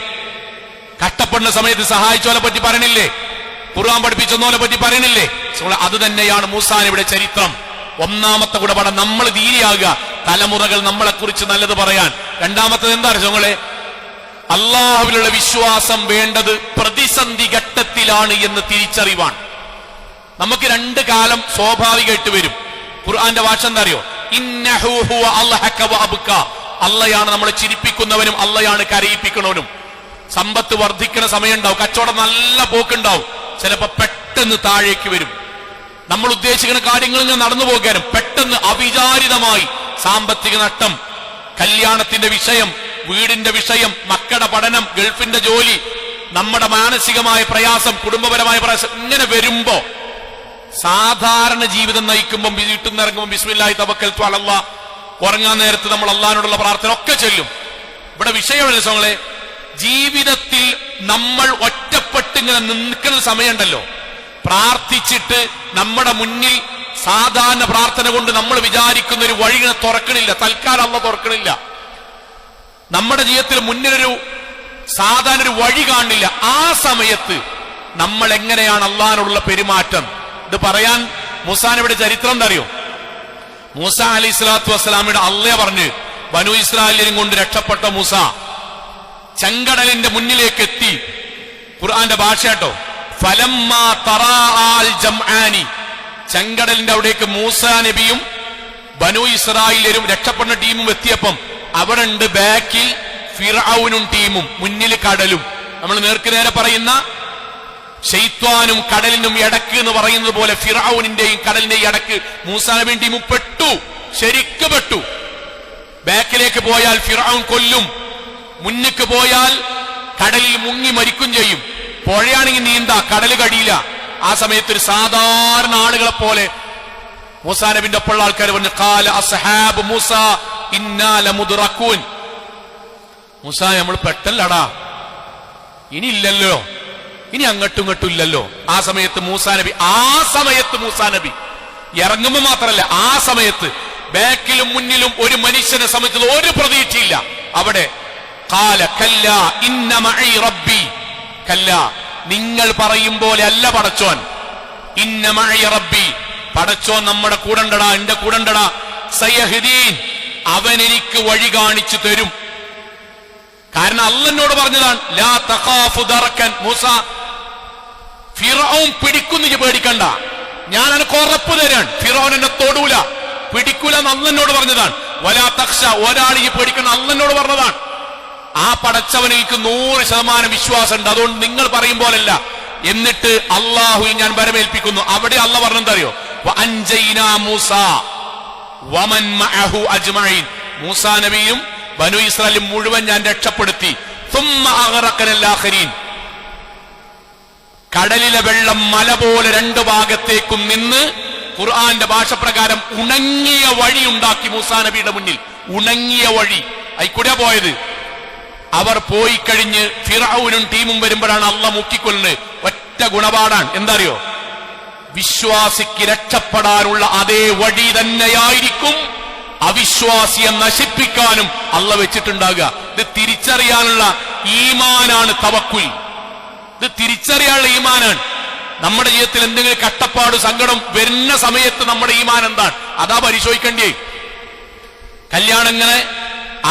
കഷ്ടപ്പെടുന്ന സമയത്ത് സഹായിച്ചവരെ പറ്റി പറയണില്ലേ? ഖുർആൻ പഠിപ്പിച്ചവരെ പറ്റി പറയണില്ലേ? അത് തന്നെയാണ് മൂസാ നബിയുടെ ചരിത്രം. ഒന്നാമത്തെ ഗുണപാഠം, നമ്മൾ ദീനിയാകുക, തലമുറകൾ നമ്മളെ കുറിച്ച് നല്ലത് പറയാൻ. രണ്ടാമത്തത് എന്താ അറിയാങ്ങളെ? അള്ളാഹുവിലുള്ള വിശ്വാസം വേണ്ടത് പ്രതിസന്ധി ഘട്ടത്തിലാണ് എന്ന് തിരിച്ചറിവാണ്. നമുക്ക് രണ്ട് കാലം സ്വാഭാവികമായിട്ട് വരും. ഖുർആന്റെ ഭാഷ എന്താ അറിയോ? ഇന്നഹു ഹുവ അൽഹക വഅബ്ക. അള്ളയാണ് നമ്മളെ ചിരിപ്പിക്കുന്നവനും അള്ളയാണ് കരയിപ്പിക്കുന്നവനും. സമ്പത്ത് വർദ്ധിക്കുന്ന സമയം ഉണ്ടാവും, കച്ചവടം നല്ല പോക്കുണ്ടാവും, ചിലപ്പോ പെട്ടെന്ന് താഴേക്ക് വരും. നമ്മൾ ഉദ്ദേശിക്കുന്ന കാര്യങ്ങൾ ഇങ്ങനെ നടന്നു പോകാനും പെട്ടെന്ന് അവിചാരിതമായി സാമ്പത്തിക നഷ്ടം, കല്യാണത്തിന്റെ വിഷയം, വീടിന്റെ വിഷയം, മക്കളുടെ പഠനം, ഗൾഫിന്റെ ജോലി, നമ്മുടെ മാനസികമായ പ്രയാസം, കുടുംബപരമായ പ്രയാസം, ഇങ്ങനെ വരുമ്പോ സാധാരണ ജീവിതം നയിക്കുമ്പോൾ വീട്ടിൽ നിന്ന് ഇറങ്ങുമ്പോൾ ബിസ്മില്ലാഹി തവക്കൽതു അലല്ലാഹ്, ഉറങ്ങാൻ നേരത്ത് നമ്മൾ അള്ളാഹിനോടുള്ള പ്രാർത്ഥന ഒക്കെ ചൊല്ലും. ഇവിടെ വിഷയങ്ങളെ ജീവിതത്തിൽ നമ്മൾ ഒറ്റപ്പെട്ടിങ്ങനെ നിൽക്കുന്ന സമയമുണ്ടല്ലോ, പ്രാർത്ഥിച്ചിട്ട് നമ്മുടെ മുന്നിൽ സാധാരണ പ്രാർത്ഥന കൊണ്ട് നമ്മൾ വിചാരിക്കുന്ന ഒരു വഴി തുറക്കണില്ല, തൽക്കാലം അള്ളാഹ് തുറക്കണില്ല. നമ്മുടെ ജീവിതത്തിൽ മുന്നിലൊരു സാധാരണ ഒരു വഴി കാണില്ല. ആ സമയത്ത് നമ്മൾ എങ്ങനെയാണ് അള്ളാഹിനോടുള്ള പെരുമാറ്റം? ഇത് പറയാൻ മൂസാ നബിയുടെ ചരിത്രം എന്താ അറിയോ? മൂസ അലൈഹിസ്സലാത്തു വസ്സലാമിയുടെ അള്ളയെ പറഞ്ഞ് ബനു ഇസ്രായേലിനെ കൊണ്ട് രക്ഷപ്പെട്ട മൂസ ചെങ്കടലിന്റെ മുന്നിലേക്ക് എത്തി. ഖുർആന്റെ ഭാഷ കേട്ടോ, ഫലമ്മാ തറാഅൽ ജംആനി. ചെങ്കടലിന്റെ അവിടേക്ക് മൂസാ നബിയും ബനു ഇസ്രായേലും രക്ഷപ്പെടുന്ന ടീമും എത്തിയപ്പം അവിടെ ഉണ്ട് ബാക്കിൽ ഫിർഔനും ടീമും, മുന്നിൽ കടലും. നമ്മൾ നേർക്ക് നേരെ പറയുന്ന ശൈത്വാനും കടലിനും ഇടക്ക് എന്ന് പറയുന്നത് പോലെ ഫിർഔനിന്റെയും കടലിന്റെയും ഇടക്ക് മൂസാ നബിയും ടീമും പെട്ടു, ശരിക്ക് പെട്ടു. ബാക്കിലേക്ക് പോയാൽ ഫിർഔൻ കൊല്ലും, മുന്നിക്ക് പോയാൽ കടലിൽ മുങ്ങി മരിക്കും ചെയ്യും. പുഴയാണെങ്കിൽ നീന്താ, കടല് കഴിയില്ല. ആ സമയത്ത് ഒരു സാധാരണ ആളുകളെ പോലെ മൂസാ നബിന്റെ ഒപ്പമുള്ള ആൾക്കാർ പറഞ്ഞു, ഖാല അസ്ഹാബ് മൂസ ഇന്നാ ലമുദ്റകൂൻ. മൂസാ, നമ്മൾ പെട്ടല്ലടാ, ഇനി ഇല്ലല്ലോ, ഇനി അങ്ങോട്ടും ഇങ്ങോട്ടും ഇല്ലല്ലോ. ആ സമയത്ത് മൂസാ നബി ഇറങ്ങുമ്പോ മാത്രല്ല, ആ സമയത്ത് ബാക്കിലും മുന്നിലും ഒരു മനുഷ്യനെ സംബന്ധിച്ചത് ഒരു പ്രതീക്ഷയില്ല. അവിടെ ഖാല കല്ലാ ഇന്ന മഈ റബ്ബി, കല്ലാ, നിങ്ങൾ പറയും പോലെ അല്ല പടച്ചോൻ. ഇന്ന മഈ റബ്ബി, പടച്ചോൻ നമ്മുടെ കൂടണ്ടടാ, എന്റെ കൂടണ്ടടാ. സയഹ്ദീൻ, അവൻ എനിക്ക് വഴി കാണിച്ചു തരും. കാരണം അള്ളന്നോട് പറഞ്ഞതാണ്, ലാ തഖാഫു ദറകൻ, മൂസ ഫിർഔൻ പിടിക്കുന്നു, പേടിക്കണ്ട, ഞാൻ എനക്ക് ഉറപ്പ് തരാൻ, ഫിർഔൻ എന്നെ തൊടൂല, പിടിക്കൂല എന്ന് അള്ളന്നോട് പറഞ്ഞതാണ്. വലാ തഖ്ശ, ഒരാൾ ഈ പേടിക്കണം, അള്ളന്നോട് പറഞ്ഞതാണ്. ആ പടച്ചവനിക്ക് 100% വിശ്വാസം ഉണ്ട്. അതുകൊണ്ട് നിങ്ങൾ പറയും പോലല്ല. എന്നിട്ട് അള്ളാഹു ഞാൻ വരമേൽപ്പിക്കുന്നു. അവിടെ അള്ളാഹ് പറഞ്ഞെന്തറിയോ, വഅൻജൈനാ മൂസ വമൻ മഅഹു അജ്മഈൻ, മൂസാ നബിയും ബനു ഇസ്രായേലും മുഴുവൻ ഞാൻ രക്ഷപ്പെടുത്തി. സുമ്മ അഗ്റഖനൽ ആഖിരീൻ, കടലിലെ വെള്ളം മല പോലെ രണ്ട് ഭാഗത്തേക്കും നിന്ന് ഖുർആന്റെ ഭാഷ പ്രകാരം ഉണങ്ങിയ വഴി ഉണ്ടാക്കി മൂസാ നബിയുടെ മുന്നിൽ. ഉണങ്ങിയ വഴി, അയിക്കൂടെ പോയത്. അവർ പോയി കഴിഞ്ഞ് ഫിർഔനും ടീമും വരുമ്പോഴാണ് അള്ളാഹ് മുക്കിക്കൊല്ലുന്നത്. ഒറ്റ ഗുണപാടാണ്, എന്താ അറിയോ, വിശ്വാസിക്ക് രക്ഷപ്പെടാനുള്ള അതേ വഴി തന്നെയായിരിക്കും അവിശ്വാസിയെ നശിപ്പിക്കാനും അള്ളാഹ് വെച്ചിട്ടുണ്ടാകുക. ഇത് തിരിച്ചറിയാനുള്ള ഈമാനാണ് തവക്കുൽ. ഇത് തിരിച്ചറിയാനുള്ള ഈമാനാണ്. നമ്മുടെ ജീവിതത്തിൽ എന്തെങ്കിലും കഷ്ടപ്പാട് സങ്കടം വരുന്ന സമയത്ത് നമ്മുടെ ഈമാൻ എന്താണ്, അതാ പരിശോധിക്കേണ്ടേ. കല്യാണം ഇങ്ങനെ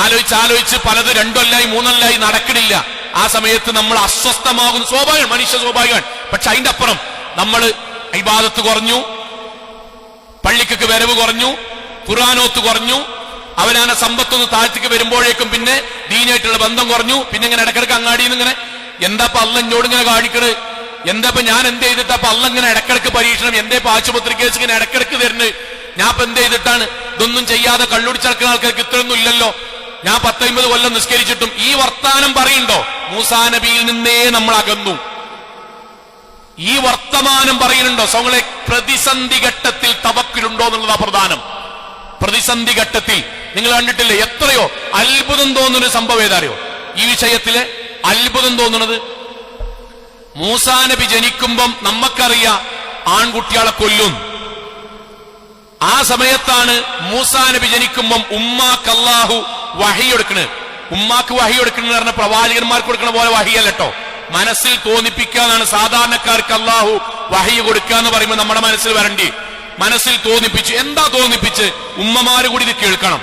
ആലോചിച്ച് പലത് 2 കൊല്ലായി 3 കൊല്ലായി നടക്കണില്ല. ആ സമയത്ത് നമ്മൾ അസ്വസ്ഥമാകുന്ന സ്വാഭാവികം, മനുഷ്യ സ്വാഭാവികമാണ്. പക്ഷെ അതിന്റെ അപ്പുറം നമ്മൾ ഇബാദത്ത് കുറഞ്ഞു, പള്ളിക്ക് വരവ് കുറഞ്ഞു, ഖുർആനോത്ത് കുറഞ്ഞു, അവനാന സമ്പത്തൊന്ന് താഴ്ത്തിക്ക് വരുമ്പോഴേക്കും പിന്നെ ദീനായിട്ടുള്ള ബന്ധം കുറഞ്ഞു. പിന്നെ ഇങ്ങനെ ഇടക്കിടക്ക് അങ്ങാടിയിൽ നിന്ന് ഇങ്ങനെ, എന്താപ്പ അള്ള എന്നോട് ഇങ്ങനെ കാണിക്കണ്, എന്താപ്പ ഞാൻ എന്ത് ചെയ്തിട്ടപ്പ അള്ള ഇങ്ങനെ ഇടക്കിടക്ക് പരീക്ഷണം, എന്തേപ്പ ആശുപത്രി കേസ് ഇങ്ങനെ ഇടക്കിടക്ക് തരുന്നത്, ഞാൻ ഇപ്പൊ എന്ത് ചെയ്തിട്ടാണ്, ഇതൊന്നും ചെയ്യാതെ കള്ളുടിച്ചടക്കുന്ന ആൾക്കാർക്ക് ഇത്രയൊന്നും ഇല്ലല്ലോ, ഞാൻ 10-50 കൊല്ലം നിസ്കരിച്ചിട്ടും. ഈ വർത്താനം പറയുണ്ടോ? മൂസാ നബിയിൽ നിന്നേ നമ്മൾ അകന്നു. ഈ വർത്തമാനം പറയുന്നുണ്ടോ? സോങ്ങളെ, പ്രതിസന്ധി ഘട്ടത്തിൽ തവക്കുലുണ്ടോ എന്നുള്ളതാ പ്രധാനം. പ്രതിസന്ധി ഘട്ടത്തിൽ നിങ്ങൾ കണ്ടിട്ടില്ലേ, എത്രയോ അത്ഭുതം തോന്നുന്ന സംഭവം ഏതാറിയോ ഈ വിഷയത്തില്? അത്ഭുതം തോന്നുന്നത്, മൂസാ നബി ജനിക്കുമ്പം നമുക്കറിയാം ആൺകുട്ടികളെ കൊല്ലും. ആ സമയത്താണ് മൂസാ നബി ജനിക്കുമ്പം ഉമ്മാക്ക് അല്ലാഹു വഹി കൊടുക്കണത്. ഉമ്മാക്ക് വഹി കൊടുക്കണെന്ന് പറഞ്ഞ പ്രവാചകന്മാർക്ക് കൊടുക്കണ പോലെ വഹിയല്ലോ, മനസ്സിൽ തോന്നിപ്പിക്കാന്നാണ്. സാധാരണക്കാർക്ക് അല്ലാഹു വഹി കൊടുക്കുക എന്ന് പറയുമ്പോൾ നമ്മുടെ മനസ്സിൽ വരണ്ടി, മനസ്സിൽ തോന്നിപ്പിച്ച്. എന്താ തോന്നിപ്പിച്ച്? ഉമ്മമാര് കൂടി ഇത് കേൾക്കണം,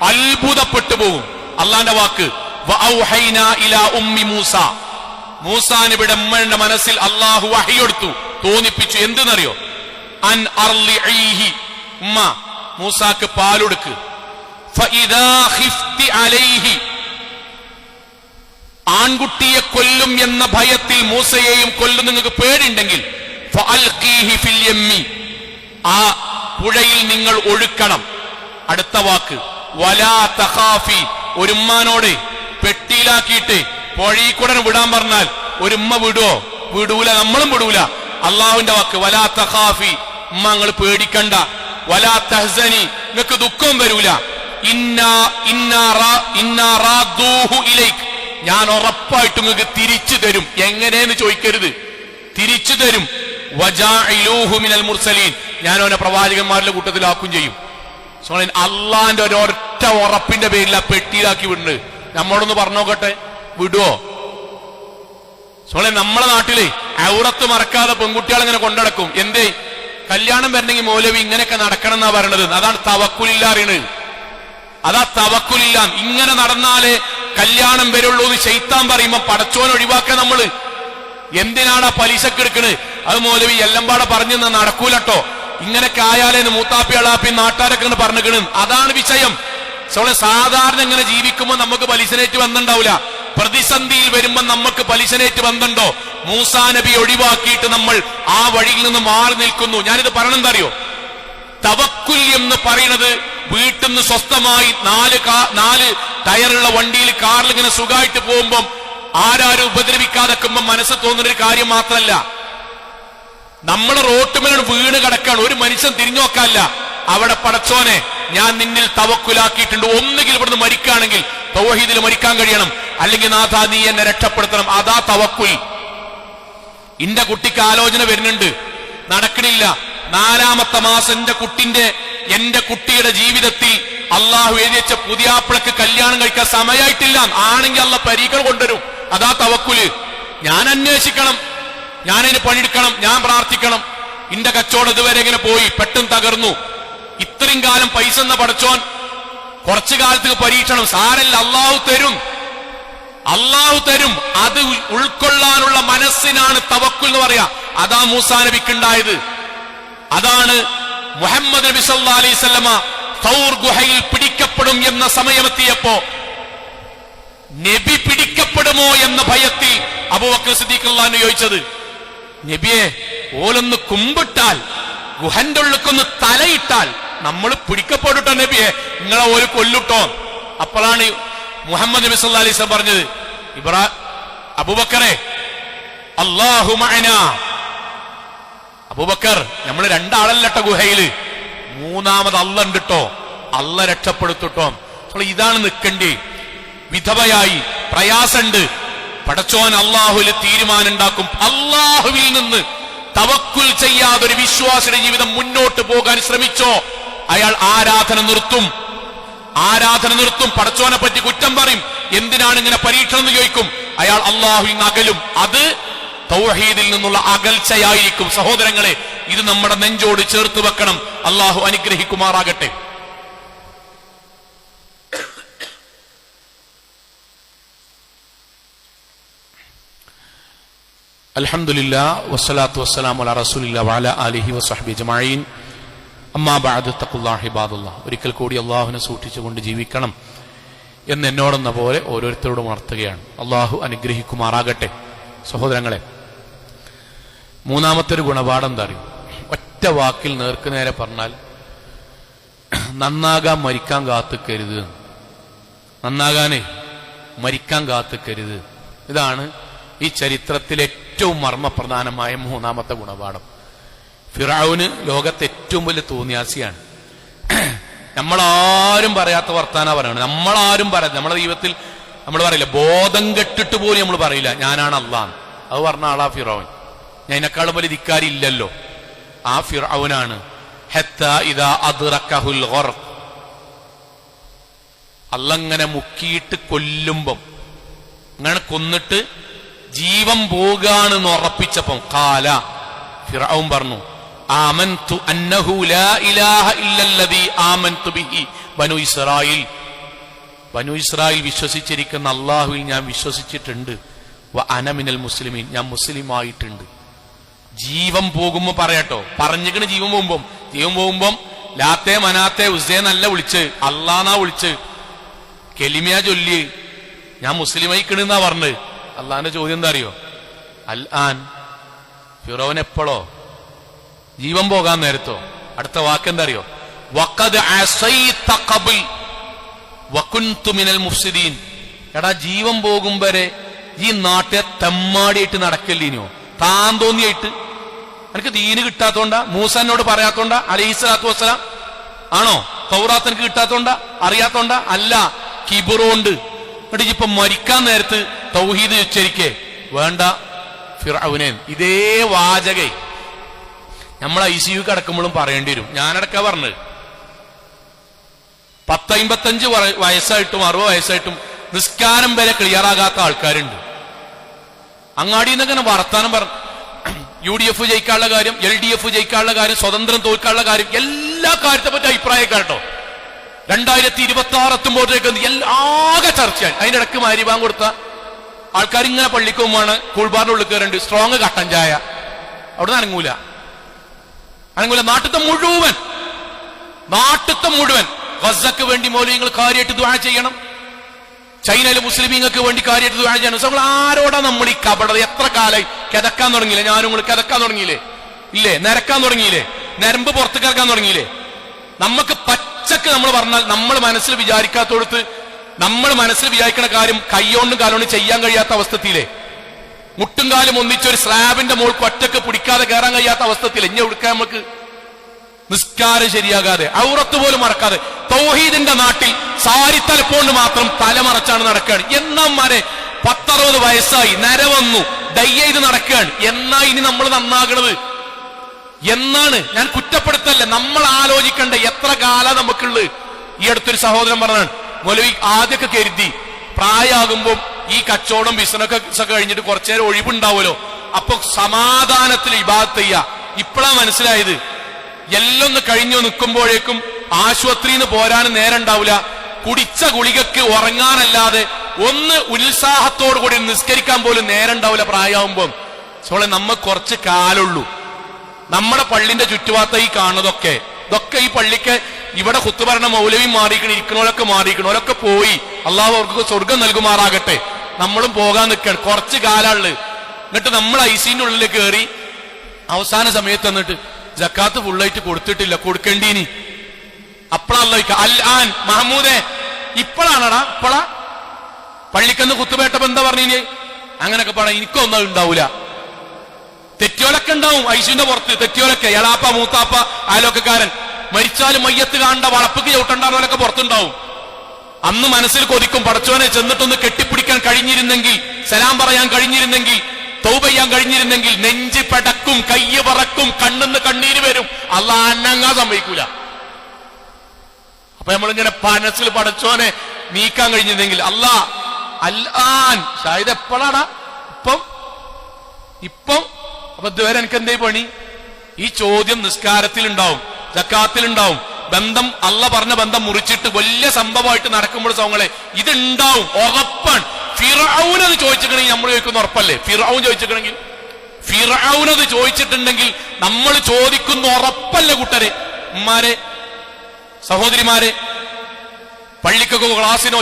അത്ഭുതപ്പെട്ടു പോകും. അള്ളാന്റെ വാക്ക് വഔഹൈനാ ഇലാ ഉമ്മി മൂസ, മൂസാ നബിയുടെ ഉമ്മയുടെ മനസ്സിൽ അല്ലാഹു വഹി കൊടുത്തു, തോന്നിപ്പിച്ചു. എന്തെന്നറിയോ? അൻ അർളിഈഹി, ഉമ്മ മൂസാക്ക് പാലൊടുക്ക്. ഫഇദാ ഖിഫ്തി അലൈഹി, ആൺകുട്ടിയെ കൊല്ലും എന്ന ഭയത്തിൽ മൂസയെയും കൊല്ലും നിങ്ങൾക്ക് പേടിയുണ്ടെങ്കിൽ ഫഅൽഖീഹി ഫിൽ യമ്മി, ആ പുഴയിൽ നിങ്ങൾ ഒഴുക്കണം. അടുത്ത വാക്ക് വലാ തഖാഫി, ഒരു ഉമ്മാനോട് പെട്ടിയിലാക്കിയിട്ട് പുഴയിൽ കൂടെ വിടാൻ പറഞ്ഞാൽ ഒരു ഉമ്മ വിടുവോ? വിടൂല, നമ്മളും വിടൂല. അള്ളാഹുവിന്റെ വാക്ക് വലാ തഖാഫി, ഉമ്മ നിങ്ങൾ പേടിക്കണ്ട. വലാ തഹ്സനി, നിങ്ങൾക്ക് ദുഃഖം വരൂല. ഇന്നാ റാദ്ദൂഹു ഇലൈക്, ഞാൻ ഉറപ്പായിട്ടും നിങ്ങൾക്ക് തിരിച്ചു തരും. എങ്ങനെയെന്ന് ചോദിക്കരുത്, തിരിച്ചു തരും. വജാഇലൂഹു മിനൽ മുർസലീൻ, ഞാൻ അവനെ പ്രവാചകന്മാരുടെ കൂട്ടത്തിലാക്കും ചെയ്യും. അള്ളാന്റെ ഒരൊറ്റ ഉറപ്പിന്റെ പേരിൽ ആ പെട്ടിയിലാക്കി വിടുന്നത്. നമ്മളോടൊന്ന് പറഞ്ഞോക്കട്ടെ, വിടുവോ? നമ്മളെ നാട്ടിലെ ഔറത്ത് മറക്കാതെ പെൺകുട്ടികൾ ഇങ്ങനെ കൊണ്ടടക്കും. എന്തേ? കല്യാണം വരണമെങ്കിൽ മൗലവി ഇങ്ങനെയൊക്കെ നടക്കണം എന്നാ പറയണത്. അതാണ് തവക്കുലില്ല അറിയണത്. അതാ തവക്കുലില്ല. ഇങ്ങനെ നടന്നാലേ കല്യാണം വരുള്ളൂ എന്ന് ശൈത്താൻ പറയുമ്പോ പടച്ചോൻ ഒഴിവാക്കാൻ നമ്മള് എന്തിനാണ് ആ പലിശക്ക് എടുക്കണത്? അത് മൗലവി എല്ലമ്പാടെ പറഞ്ഞു നടക്കൂലട്ടോ, ഇങ്ങനെയൊക്കെ ആയാലേന്ന് മൂത്താപ്പി അളാപ്പി നാട്ടാരൊക്കെ പറഞ്ഞിക്കണ്. അതാണ് വിഷയം. സാധാരണ ഇങ്ങനെ ജീവിക്കുമ്പോൾ നമുക്ക് പലിശനേറ്റ് ബന്ധമുണ്ടാവില്ല. പ്രതിസന്ധിയിൽ വരുമ്പോൾ നമുക്ക് പലിശനേറ്റ് ബന്ധമുണ്ടോ? മൂസാ നബി ഒഴിവാക്കിയിട്ട് നമ്മൾ ആ വഴിയിൽ നിന്ന് മാറി നിൽക്കുന്നു. ഞാനിത് പറയണെന്താ അറിയോ? തവക്കുൽ എന്ന് പറയുന്നത് വീട്ടിൽ നിന്ന് സ്വസ്ഥമായി നാല് ടയറുള്ള വണ്ടിയിൽ കാറിൽ ഇങ്ങനെ സുഖമായിട്ട് പോകുമ്പം ആരും ഉപദ്രവിക്കാതെക്കുമ്പോ മനസ്സ് തോന്നുന്ന ഒരു കാര്യം മാത്രമല്ല. നമ്മൾ റോട്ടുമേലാണ് വീണ് കിടക്കാണ്, ഒരു മനുഷ്യൻ തിരിഞ്ഞു നോക്കാനില്ല. അവിടെ പടച്ചോനെ ഞാൻ നിന്നിൽ തവക്കുലാക്കിയിട്ടുണ്ട്, ഒന്നുകിൽ ഇവിടുന്ന് മരിക്കുകയാണെങ്കിൽ തൗഹീദിൽ മരിക്കാൻ കഴിയണം, അല്ലെങ്കിൽ നാഥാ നീ എന്നെ രക്ഷപ്പെടുത്തണം. അതാ തവക്കുൽ. ഇന്റെ കുട്ടിക്ക് ആലോചന വരുന്നുണ്ട്, നടക്കണില്ല. 4ാമത്തെ മാസം എന്റെ കുട്ടിയുടെ ജീവിതത്തിൽ അള്ളാഹു എഴുതിച്ച പുതിയാപ്പിളക്ക് കല്യാണം കഴിക്കാൻ സമയമായിട്ടില്ല. ആണെങ്കിൽ അള്ള പരീക്ഷ കൊണ്ടുവരും. അതാ തവക്കുല്. ഞാൻ അന്വേഷിക്കണം, ഞാനതിന് പണിയെടുക്കണം, ഞാൻ പ്രാർത്ഥിക്കണം. ഇന്റെ കച്ചവടം ഇതുവരെ ഇങ്ങനെ പോയി, പെട്ടെന്ന് തകർന്നു. ഇത്രയും കാലം പൈസ എന്ന പടച്ചോൻ കുറച്ചു കാലത്തേക്ക് പരീക്ഷണം. സാരല്ല, അള്ളാഹു തരും. അത് ഉൾക്കൊള്ളാനുള്ള മനസ്സിനാണ് തവക്കുൽ എന്ന് പറയാ. അതാ മൂസാ നബിക്കുണ്ടായത്. അതാണ് മുഹമ്മദ് നബി സല്ലല്ലാഹു അലൈഹി വസല്ലമ തൗർ ഗുഹയിൽ പിടിക്കപ്പെടും എന്ന സമയമെത്തിയപ്പോ നബി പിടിക്കപ്പെടുമോ എന്ന ഭയത്തിൽ അബൂബക്കർ സിദ്ദീഖ് റളിയല്ലാഹു അൻഹു ചോദിച്ചത്, നബിയെ ഓലൊന്ന് കുമ്പിട്ടാൽ, ഗുഹന്റെ ഉള്ളിക്കൊന്ന് തലയിട്ടാൽ നമ്മൾ പിടിക്കപ്പെടട്ടോ നബിയെ, നിങ്ങളെ ഓല് കൊല്ലുട്ടോ. അപ്പോഴാണ് മുഹമ്മദ് നബി സല്ലല്ലാഹു അലൈഹി വസല്ലം പറഞ്ഞത്, അബൂബക്കറെ അല്ലാഹു മഅനാ. അബൂബക്കർ, നമ്മൾ 2 ആളല്ലട്ടോ ഗുഹയില്, 3ാമത് അള്ള ഉണ്ടിട്ടോ, അള്ള രക്ഷപ്പെടുത്തിട്ടോ. ഇതാണ് നിൽക്കണ്ടേ. വിധവയായി, പ്രയാസമുണ്ട്, പടച്ചോൻ അള്ളാഹുവിൽ തീരുമാനം ഉണ്ടാക്കും. അള്ളാഹുവിൽ നിന്ന് തവക്കുൽ ചെയ്യാതെ ഒരു വിശ്വാസിയുടെ ജീവിതം മുന്നോട്ട് പോകാൻ ശ്രമിച്ചോ, അയാൾ ആരാധന നിർത്തും. പടച്ചോനെ പറ്റി കുറ്റം പറയും. എന്തിനാണ് ഇങ്ങനെ പരീക്ഷണം എന്ന് ചോദിക്കും. അയാൾ അള്ളാഹുവിൽ നിന്ന് അകലും. അത് തൗഹീദിൽ നിന്നുള്ള അകൽച്ചയായിരിക്കും. സഹോദരങ്ങളെ, ഇത് നമ്മുടെ നെഞ്ചോട് ചേർത്ത് വെക്കണം. അള്ളാഹു അനുഗ്രഹിക്കുമാറാകട്ടെ. അൽഹംദുലില്ലാഹ് വസ്സലാത്തു വസ്സലാമു അലാ റസൂലില്ലാഹി വഅലാ ആലിഹി വസഹ്ബിഹി അജ്മഈൻ. അമ്മാ ബഅദ് തഖുല്ലാഹി ഇബാദല്ലാഹ്. ഒരിക്കൽ കൂടി അള്ളാഹുവിനെ സൂക്ഷിച്ചുകൊണ്ട് ജീവിക്കണം എന്ന് എന്നോടെന്ന പോലെ ഓരോരുത്തരോടും ഉണർത്തുകയാണ്. അള്ളാഹു അനുഗ്രഹിക്കുമാറാകട്ടെ. സഹോദരങ്ങളെ, 3ാമത്തെ ഒരു ഗുണപാഠം എന്താ അറിയും? ഒറ്റ വാക്കിൽ നേർക്ക് നേരെ പറഞ്ഞാൽ, നന്നാകാൻ മരിക്കാൻ കാത്തുക്കരുത്. നന്നാകാനേ മരിക്കാൻ കാത്തുക്കരുത്. ഇതാണ് ഈ ചരിത്രത്തിലെ ഏറ്റവും മർമ്മപ്രധാനമായ 3ാമത്തെ ഗുണപാഠം. ഫിറഔന് ലോകത്തെ ഏറ്റവും വലിയ തോന്നിയാസിയാണ്. നമ്മളാരും പറയാത്ത വർത്താനാ പറയണം. നമ്മളാരും പറയാം. നമ്മുടെ ജീവിതത്തിൽ നമ്മൾ പറയില്ല, ബോധം കെട്ടിട്ട് പോലും നമ്മൾ പറയില്ല ഞാനാണ് അള്ളാഹ്. അത് പറഞ്ഞ ആളാ ഫിറഔൻ. ഞാൻ ഇതിനേക്കാളും വലിയ ധിക്കാരി ഇല്ലല്ലോ. ആ ഫിറഔനാണ്. ഹത്താ ഇദാ അദ്റകഹുൽ ഗർഖ്. അള്ളങ്ങനെ മുക്കിയിട്ട് കൊല്ലുമ്പം, അങ്ങനെ കൊന്നിട്ട് ജീവൻ പോകാണെന്ന് ഉറപ്പിച്ചപ്പം ഖാല, ഫിറഔൻ പറഞ്ഞു, ആമൻതു അന്നഹു ലാ ഇലാഹ ഇല്ലല്ലദീ ആമൻതു ബിഹി ബനു ഇസ്രായീൽ. ബനു ഇസ്രായേൽ വിശ്വസിച്ചിരിക്കുന്ന അള്ളാഹുവിൽ ഞാൻ വിശ്വസിച്ചിട്ടുണ്ട്. വ അന മിനൽ മുസ്ലിമീൻ, ഞാൻ മുസ്ലിമായിട്ടുണ്ട്. ജീവൻ പോകുമ്പോ പറയാട്ടോ, പറഞ്ഞിക്കണ്. ജീവൻ പോകുമ്പം ലാത്തേ മനാത്തേ ഉസ്സേന്നല്ല വിളിച്ച്, അള്ളാന്നാ വിളിച്ച്, കെലിമിയ ചൊല്ലി ഞാൻ മുസ്ലിമായിക്കണെന്നാ പറഞ്ഞ്. അള്ളാന്റെ ചോദ്യം എന്താ അറിയോ? അൽ ആൻ, ഫിറൗൻ എപ്പോഴോ? ജീവൻ പോകാൻ നേരത്തോ? അടുത്ത വാക്കെന്താ അറിയോ? വഖദ് അസൈത ഖബൽ വകുൻതു മിനൽ മുഫ്സിദീൻ. എടാ, ജീവൻ പോകും വരെ ഈ നാട്ടെ തെമ്മാടിയായിട്ട് നടക്കല്ലിനോ? താൻ തോന്നിയായിട്ട്? എനിക്ക് ദീന് കിട്ടാത്തോണ്ടാ? മൂസനോട് പറയാത്തോണ്ടാ അലൈഹിസ്സലാത്തു വസ്സലാം? ആണോ? തൗറാത്ത് എനിക്ക് കിട്ടാത്തോണ്ടാ? അറിയാത്തോണ്ടാ? അല്ല, കിബറുണ്ട്. എന്നിട്ട് ഇപ്പൊ മരിക്കാൻ നേരത്ത് തൗഹീദ് ഉച്ചരിക്കേ വേണ്ട ഫിറഔനെ. ഇതേ വാചകേ നമ്മൾ ICU കിടക്കുമ്പോഴും പറയേണ്ടി വരും. ഞാനടക്കാ പറഞ്ഞത്. 55 വയസ്സായിട്ടും 60 വയസ്സായിട്ടും നിസ്കാരം വരെ ക്ലിയറാകാത്ത ആൾക്കാരുണ്ട്. അങ്ങാടിയിൽ നിന്നങ്ങനെ വർത്താനം പറഞ്ഞു. UDF ജയിക്കാനുള്ള കാര്യം, LDF ജയിക്കാനുള്ള കാര്യം, സ്വതന്ത്രം തോൽക്കാനുള്ള കാര്യം, എല്ലാ കാര്യത്തെ പറ്റി അഭിപ്രായം കേട്ടോ. 2026 എത്തുമ്പോഴത്തേക്ക് ആകെ ചർച്ചയാണ്. അതിന്റെ ഇടയ്ക്ക് മരിബാൻ കൊടുത്ത ആൾക്കാർ ഇങ്ങനെ പള്ളിക്ക് പോകുമ്പോഴാണ് കൂൾബാറിന്റെ ഉള്ളിൽ കയറുന്നുണ്ട്, സ്ട്രോങ് കട്ടൻ ചായ. അവിടെ നിന്ന് അനങ്ങൂല. നാട്ടിലത്തെ മുഴുവൻ ഗസക്ക് വേണ്ടി മൗലവികൾ കാര്യമായിട്ട് ദുആ ചെയ്യണം, ചൈനയിലെ മുസ്ലിമീങ്ങൾക്ക് വേണ്ടി കാര്യമായിട്ട് ദുആ ചെയ്യണം. നമ്മൾ ആരോടാ നമ്മൾ ഈ കപടത? എത്ര കാലായി കിതക്കാൻ തുടങ്ങിയില്ലേ? ഞാനും നിങ്ങൾ കിതക്കാൻ തുടങ്ങിയില്ലേ? ഇല്ലേ? നിരക്കാൻ തുടങ്ങിയില്ലേ? നരമ്പ് പുറത്ത് കിടക്കാൻ തുടങ്ങിയില്ലേ? നമുക്ക് പച്ചക്ക് നമ്മൾ പറഞ്ഞാൽ നമ്മൾ മനസ്സിൽ വിചാരിക്കാത്തോടത്ത് നമ്മൾ മനസ്സിൽ വിചാരിക്കുന്ന കാര്യം കൈയോണ്ടും കാലോണ്ടും ചെയ്യാൻ കഴിയാത്ത അവസ്ഥത്തിലേ, മുട്ടും കാലും ഒന്നിച്ചൊരു സ്ലാബിന്റെ മുകൾക്ക് ഒറ്റക്ക് പിടിക്കാതെ കയറാൻ കഴിയാത്ത അവസ്ഥത്തിലെ ഇഞ്ഞ എടുക്കാൻ നമുക്ക് നിസ്കാരം ശരിയാകാതെ ഔറത്ത് പോലും മറക്കാതെ തൗഹീദിന്റെ നാട്ടിൽ സാരി തലപ്പോണ്ട് മാത്രം തലമറച്ചാണ് നടക്കുകയാണ്. എന്നാമാരെ 10-60 വയസ്സായി, നരവന്നു, ഡൈ ചെയ്ത് നടക്കുകയാണ്. എന്നാ ഇനി നമ്മൾ നന്നാകണത് എന്നാണ്? ഞാൻ കുറ്റപ്പെടുത്തല്ല, നമ്മൾ ആലോചിക്കണ്ടേ എത്ര കാലം നമുക്കുള്ളത്. ഈ അടുത്തൊരു സഹോദരൻ പറഞ്ഞാണ്, മൗലവി ആദ്യമൊക്കെ കരുതി പ്രായമാകുമ്പോൾ ഈ കച്ചവടം ബിസിനസ് ഒക്കെ കഴിഞ്ഞിട്ട് കുറച്ചു നേരം ഒഴിവുണ്ടാവുമല്ലോ, അപ്പൊ സമാധാനത്തിൽ ഇബാദത്ത് ചെയ്യാ. ഇപ്പോഴാ മനസ്സിലായത് എല്ലാം ഒന്ന് കഴിഞ്ഞു നിൽക്കുമ്പോഴേക്കും ആശുപത്രിയിൽ നിന്ന് പോരാനും നേരം ഉണ്ടാവില്ല, കുടിച്ച ഗുളികക്ക് ഉറങ്ങാനല്ലാതെ ഒന്ന് ഉത്സാഹത്തോടു കൂടി നിസ്കരിക്കാൻ പോലും നേരം ഉണ്ടാവില്ല പ്രായമാകുമ്പോൾ. സോളെ നമ്മ കുറച്ച് കാലുള്ളൂ. നമ്മുടെ പള്ളിന്റെ ചുറ്റുപാത്ത ഈ കാണുന്നതൊക്കെ ഇതൊക്കെ ഈ പള്ളിക്ക് ഇവിടെ കുത്തുപറഞ്ഞ മൗലവി മാറിയിക്കണം, ഇരിക്കണോലൊക്കെ മാറിയിക്കണം, ഓലൊക്കെ പോയി. അള്ളാഹു അവർക്ക് സ്വർഗം നൽകുമാറാകട്ടെ. നമ്മളും പോകാൻ നിൽക്കണം, കുറച്ച് കാലാള്. എന്നിട്ട് നമ്മൾ ഐസിന്റെ ഉള്ളിൽ കയറി അവസാന സമയത്ത് എന്നിട്ട് ജക്കാത്ത് ഫുള്ളായിട്ട് കൊടുത്തിട്ടില്ല, കൊടുക്കേണ്ടീനി. അപ്പളല്ല അൽ ആൻ മഹമ്മൂദേ ഇപ്പോഴാണടാ, ഇപ്പോഴാ പള്ളിക്കന്ന് കുത്തുപേട്ടപ്പോ എന്താ പറഞ്ഞീനി? അങ്ങനൊക്കെ പറയാം. എനിക്കൊന്നും ഉണ്ടാവൂല. തെറ്റിയോലൊക്കെ ഉണ്ടാവും ഐസിന്റെ പുറത്ത്, തെറ്റിയോലൊക്കെ എളാപ്പ മൂത്താപ്പ അയലൊക്കെക്കാരൻ. മരിച്ചാലും മയ്യത്ത് കാണേണ്ട വളപ്പിക്ക് ചവിട്ടണ്ടാവുന്നവരൊക്കെ പുറത്തുണ്ടാവും. അന്ന് മനസ്സിൽ കൊതിക്കും, പടച്ചോനെ ചെന്നിട്ടൊന്ന് കെട്ടിപ്പിടിക്കാൻ കഴിഞ്ഞിരുന്നെങ്കിൽ, സലാം പറയാൻ കഴിഞ്ഞിരുന്നെങ്കിൽ, തൗബ ചെയ്യാൻ കഴിഞ്ഞിരുന്നെങ്കിൽ. നെഞ്ച് പടക്കും, കയ്യ് പറക്കും, കണ്ണിന്ന് കണ്ണീര് വരും. അള്ളാഹ് അന്നങ്ങാൻ സമ്മതിക്കൂല. അപ്പൊ നമ്മളിങ്ങനെ മനസ്സിൽ പടച്ചോനെ നീക്കാൻ കഴിഞ്ഞിരുന്നെങ്കിൽ. അള്ളാഹ് അല്ലാൻ ഷാഹിദ് എപ്പോഴാടാ? ഇപ്പം അപ്പൊ ഇതുവരെ എനിക്ക് എന്തേ പണി? ഈ ചോദ്യം നിസ്കാരത്തിൽ ഉണ്ടാവും, സക്കാത്തിലുണ്ടാവും. ബന്ധം അള്ള പറഞ്ഞ ബന്ധം മുറിച്ചിട്ട് വലിയ സംഭവമായിട്ട് നടക്കുമ്പോൾ സൗങ്ങളെ ഇതുണ്ടാവും, ഉറപ്പാണ്. ഫിറഔനത് ചോദിച്ചിട്ടുണ്ടെങ്കിൽ നമ്മൾ ചോദിക്കുന്ന ഉറപ്പല്ലേ? ഫിറഔൻ ചോദിച്ചിട്ടുണ്ടെങ്കിൽ, ഫിറഔനത് ചോദിച്ചിട്ടുണ്ടെങ്കിൽ നമ്മൾ ചോദിക്കുന്ന ഉറപ്പല്ലേ കൂട്ടരെ? ഉമ്മാരെ, സഹോദരിമാരെ, പള്ളിക്കൊക്കെ ക്ലാസ്സിനോ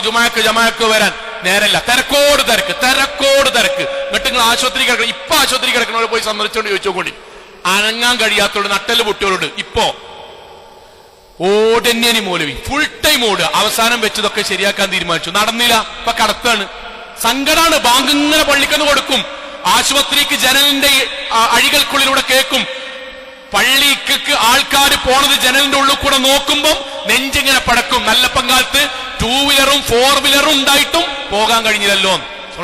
ജമാഅക്കോ വരാൻ നേരല്ല, തിരക്കോട് തിരക്ക്. എന്നിട്ട് നിങ്ങൾ ആശുപത്രി കിടക്കണം. ഇപ്പൊ ആശുപത്രി കിടക്കണവരെ പോയി സന്ദർശിച്ചോണ്ട് ചോദിച്ചോണ്ടി. അനങ്ങാൻ കഴിയാത്തോട് നട്ടല് പൊട്ടിയോട് ഇപ്പോ ഓടന്യനി മൗലവി ഫുൾ ടൈം ഓടുക. അവസാനം വെച്ചതൊക്കെ ശരിയാക്കാൻ തീരുമാനിച്ചു, നടന്നില്ല. ഇപ്പൊ കടത്താണ്. സങ്കടാണ്. ബാങ്ക് ഇങ്ങനെ പള്ളിക്കെന്ന് കൊടുക്കും, ആശുപത്രിക്ക് ജനലിന്റെ അഴികൾക്കുള്ളിലൂടെ കേൾക്കും. പള്ളിക്ക് ആൾക്കാർ പോണത് ജനലിന്റെ ഉള്ളിൽ കൂടെ നോക്കുമ്പോൾ നെഞ്ചിങ്ങനെ പടക്കും. നല്ല പങ്കാലത്ത് 2 വീലറും 4 വീലറും ഉണ്ടായിട്ടും പോകാൻ കഴിഞ്ഞില്ലല്ലോ.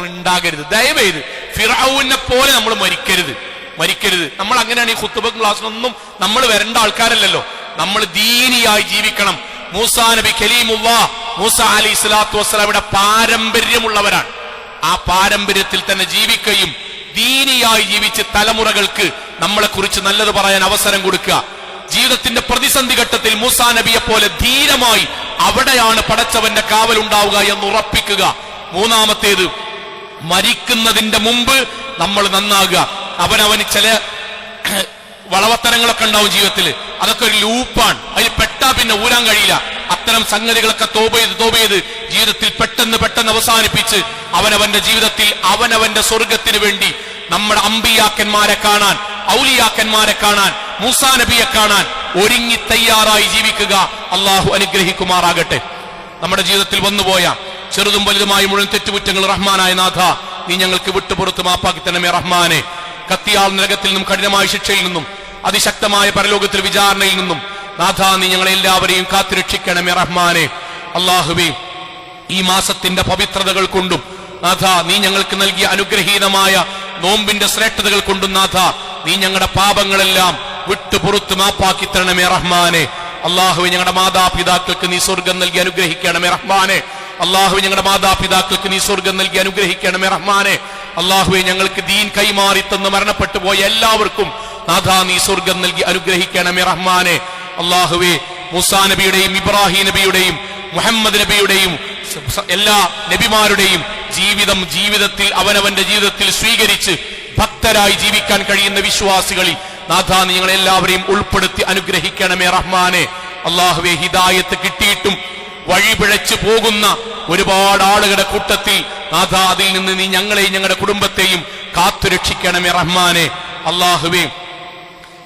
ഉണ്ടാകരുത് ദയവേത്. ഫിറഔനെ പോലെ നമ്മൾ മരിക്കരുത്. നമ്മൾ അങ്ങനെയാണ്. ഈ ഖുത്ബ ക്ലാസ്സിനൊന്നും നമ്മൾ വരേണ്ട ആൾക്കാരല്ലല്ലോ. നമ്മൾ ദീനിയായി ജീവിക്കണം. മൂസാ നബി കലീമുല്ലാഹ്, മൂസ അലൈഹി സ്വലാത്തു വസ്സലാമിയുടെ പാരമ്പര്യമുള്ളവരാണ്. ആ പാരമ്പര്യത്തിൽ തന്നെ ജീവിക്കുകയും ദീനിയായി ജീവിച്ച് തലമുറകൾക്ക് നമ്മളെ കുറിച്ച് നല്ലത് പറയാൻ അവസരം കൊടുക്കുക. ജീവിതത്തിന്റെ പ്രതിസന്ധി ഘട്ടത്തിൽ മൂസാ നബിയെ പോലെ ധീരമായി അവിടെയാണ് പടച്ചവന്റെ കാവലുണ്ടാവുക എന്ന് ഉറപ്പിക്കുക. മൂന്നാമത്തേത്, മരിക്കുന്നതിന്റെ മുമ്പ് നമ്മൾ നന്നാകുക. അവനവന് ചില വളവത്തരങ്ങളൊക്കെ ഉണ്ടാവും ജീവിതത്തിൽ, അതൊക്കെ ഒരു ലൂപ്പാണ്. അതിൽ പെട്ടാ പിന്നെ ഊരാൻ കഴിയില്ല. അത്തരം സംഗതികളൊക്കെ തോപ ചെയ്ത് ജീവിതത്തിൽ പെട്ടെന്ന് അവസാനിപ്പിച്ച് അവനവന്റെ ജീവിതത്തിൽ അവനവന്റെ സ്വർഗത്തിന് വേണ്ടി നമ്മുടെ അമ്പിയാക്കന്മാരെ കാണാൻ, ഔലിയാക്കന്മാരെ കാണാൻ, മൂസാ നബിയെ കാണാൻ ഒരുങ്ങി തയ്യാറായി ജീവിക്കുക. അള്ളാഹു അനുഗ്രഹിക്കുമാറാകട്ടെ. നമ്മുടെ ജീവിതത്തിൽ വന്നുപോയ ചെറുതും വലുതുമായ മുഴുവൻ തെറ്റുകുറ്റങ്ങൾ റഹ്മാനായ നാഥ നീ ഞങ്ങൾക്ക് വിട്ടുപുറത്ത് മാപ്പാക്കി തരണമേ റഹ്മാനെ. കത്തിയാൾ നരകത്തിൽ നിന്നും കഠിനമായ ശിക്ഷയിൽ നിന്നും അതിശക്തമായ പരലോകത്തിൽ വിചാരണയിൽ നിന്നും നാഥ നീ ഞങ്ങളെ എല്ലാവരെയും കാത്തുരക്ഷിക്കണമേ റഹ്മാനെ. അല്ലാഹുവേ, ഈ മാസത്തിന്റെ പവിത്രതകൾ കൊണ്ടും നാഥ നീ ഞങ്ങൾക്ക് നൽകിയ അനുഗ്രഹീതമായ നോമ്പിന്റെ ശ്രേഷ്ഠതകൾ കൊണ്ടും നാഥ നീ ഞങ്ങളുടെ പാപങ്ങളെല്ലാം വിട്ടുപുറത്ത് മാപ്പാക്കി തരണമേ റഹ്മാനെ. അല്ലാഹുവേ, ഞങ്ങളുടെ മാതാപിതാക്കൾക്ക് നീ സ്വർഗം നൽകി അനുഗ്രഹിക്കണമേ റഹ്മാനെ. അല്ലാഹുവേ, ഞങ്ങളുടെ മാതാപിതാക്കൾക്ക് നീ സ്വർഗം നൽകി അനുഗ്രഹിക്കണമേ റഹ്മാനെ. അല്ലാഹുവേ, ഞങ്ങൾക്ക് ദീൻ കൈമാറി തന്ന് മരണപ്പെട്ടു പോയ എല്ലാവർക്കും നാഥ നീ സ്വർഗം നൽകി അനുഗ്രഹിക്കണമേ റഹ്മാനെ. അല്ലാഹുവേ, മൂസാ നബിയുടെയും ഇബ്രാഹിം നബിയുടെയും മുഹമ്മദ് നബിയുടെയും എല്ലാ നബിമാരുടെയും ജീവിതത്തിൽ അവനവന്റെ ജീവിതത്തിൽ സ്വീകരിച്ച് ഭക്തരായി ജീവിക്കാൻ കഴിയുന്ന വിശ്വാസികളിൽ നാഥ നീ ഞങ്ങളെല്ലാവരെയും ഉൾപ്പെടുത്തി അനുഗ്രഹിക്കണമേ റഹ്മാനെ. അള്ളാഹുവേ ഹിദായത്ത് കിട്ടിയിട്ടും വഴിപിഴച്ചു പോകുന്ന ഒരുപാട് ആളുകളുടെ കൂട്ടത്തിൽ നാഥാ അതിൽ നിന്ന് നീ ഞങ്ങളെയും ഞങ്ങളുടെ കുടുംബത്തെയും കാത്തുരക്ഷിക്കണമേ റഹ്മാനെ. അള്ളാഹുവേ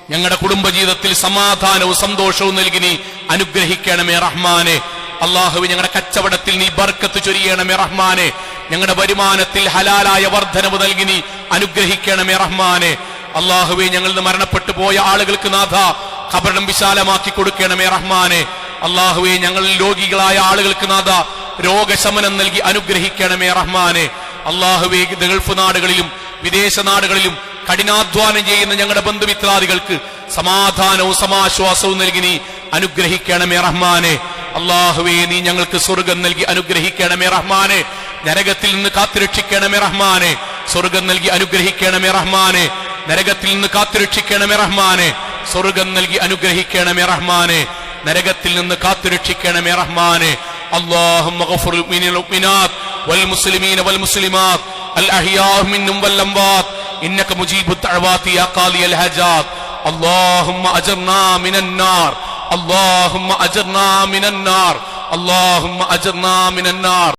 ഞങ്ങളുടെ കുടുംബജീവിതത്തിൽ സമാധാനവും സന്തോഷവും നൽകി നീ അനുഗ്രഹിക്കണമേ റഹ്മാനെ. അള്ളാഹുവേ ഞങ്ങളുടെ കച്ചവടത്തിൽ നീ ബർക്കത്ത് ചൊരിയണമേ റഹ്മാനെ. ഞങ്ങളുടെ വരുമാനത്തിൽ ഹലാലായ വർധനവ് നൽകി നീ അനുഗ്രഹിക്കണമേ റഹ്മാനെ. അള്ളാഹുവേ ഞങ്ങളിൽ നിന്ന് മരണപ്പെട്ടു പോയ ആളുകൾക്ക് നാഥ ഖബറിടം വിശാലമാക്കി കൊടുക്കണമേ റഹ്മാനെ. അള്ളാഹുവേ ഞങ്ങളിൽ രോഗികളായ ആളുകൾക്ക് നാഥ രോഗശമനം നൽകി അനുഗ്രഹിക്കണമേ റഹ്മാനെ. അള്ളാഹുവേ ഗൾഫ് നാടുകളിലും വിദേശ നാടുകളിലും കഠിനാധ്വാനം ചെയ്യുന്ന ഞങ്ങളുടെ ബന്ധുമിത്രാദികൾക്ക് സമാധാനവും സമാശ്വാസവും നൽകി നീ അനുഗ്രഹിക്കണമേ റഹ്മാനെ. അള്ളാഹുവേ നീ ഞങ്ങൾക്ക് സ്വർഗം നൽകി അനുഗ്രഹിക്കണമേ റഹ്മാനെ. നരകത്തിൽ നിന്ന് കാത്തുരക്ഷിക്കണമേ റഹ്മാനെ. സ്വർഗം നൽകി അനുഗ്രഹിക്കണമേ റഹ്മാനെ. നരകത്തിൽ നിന്ന് കാത്തുരക്ഷിക്കണമേ റഹ്മാനെ. സ്വർഗം നൽകി അനുഗ്രഹിക്കണമേ റഹ്മാനെ. നരകത്തിൽ നിന്ന് കാത്തുരക്ഷിക്കണമേ റഹ്മാനെ. اللهم اغفر للمؤمنين والمؤمنات والمسلمين والمسلمات الأحياء منهم والأموات إنك مجيب الدعوات يا قاضي الحاجات. اللهم أجرنا من النار. اللهم أجرنا من النار. اللهم أجرنا من النار.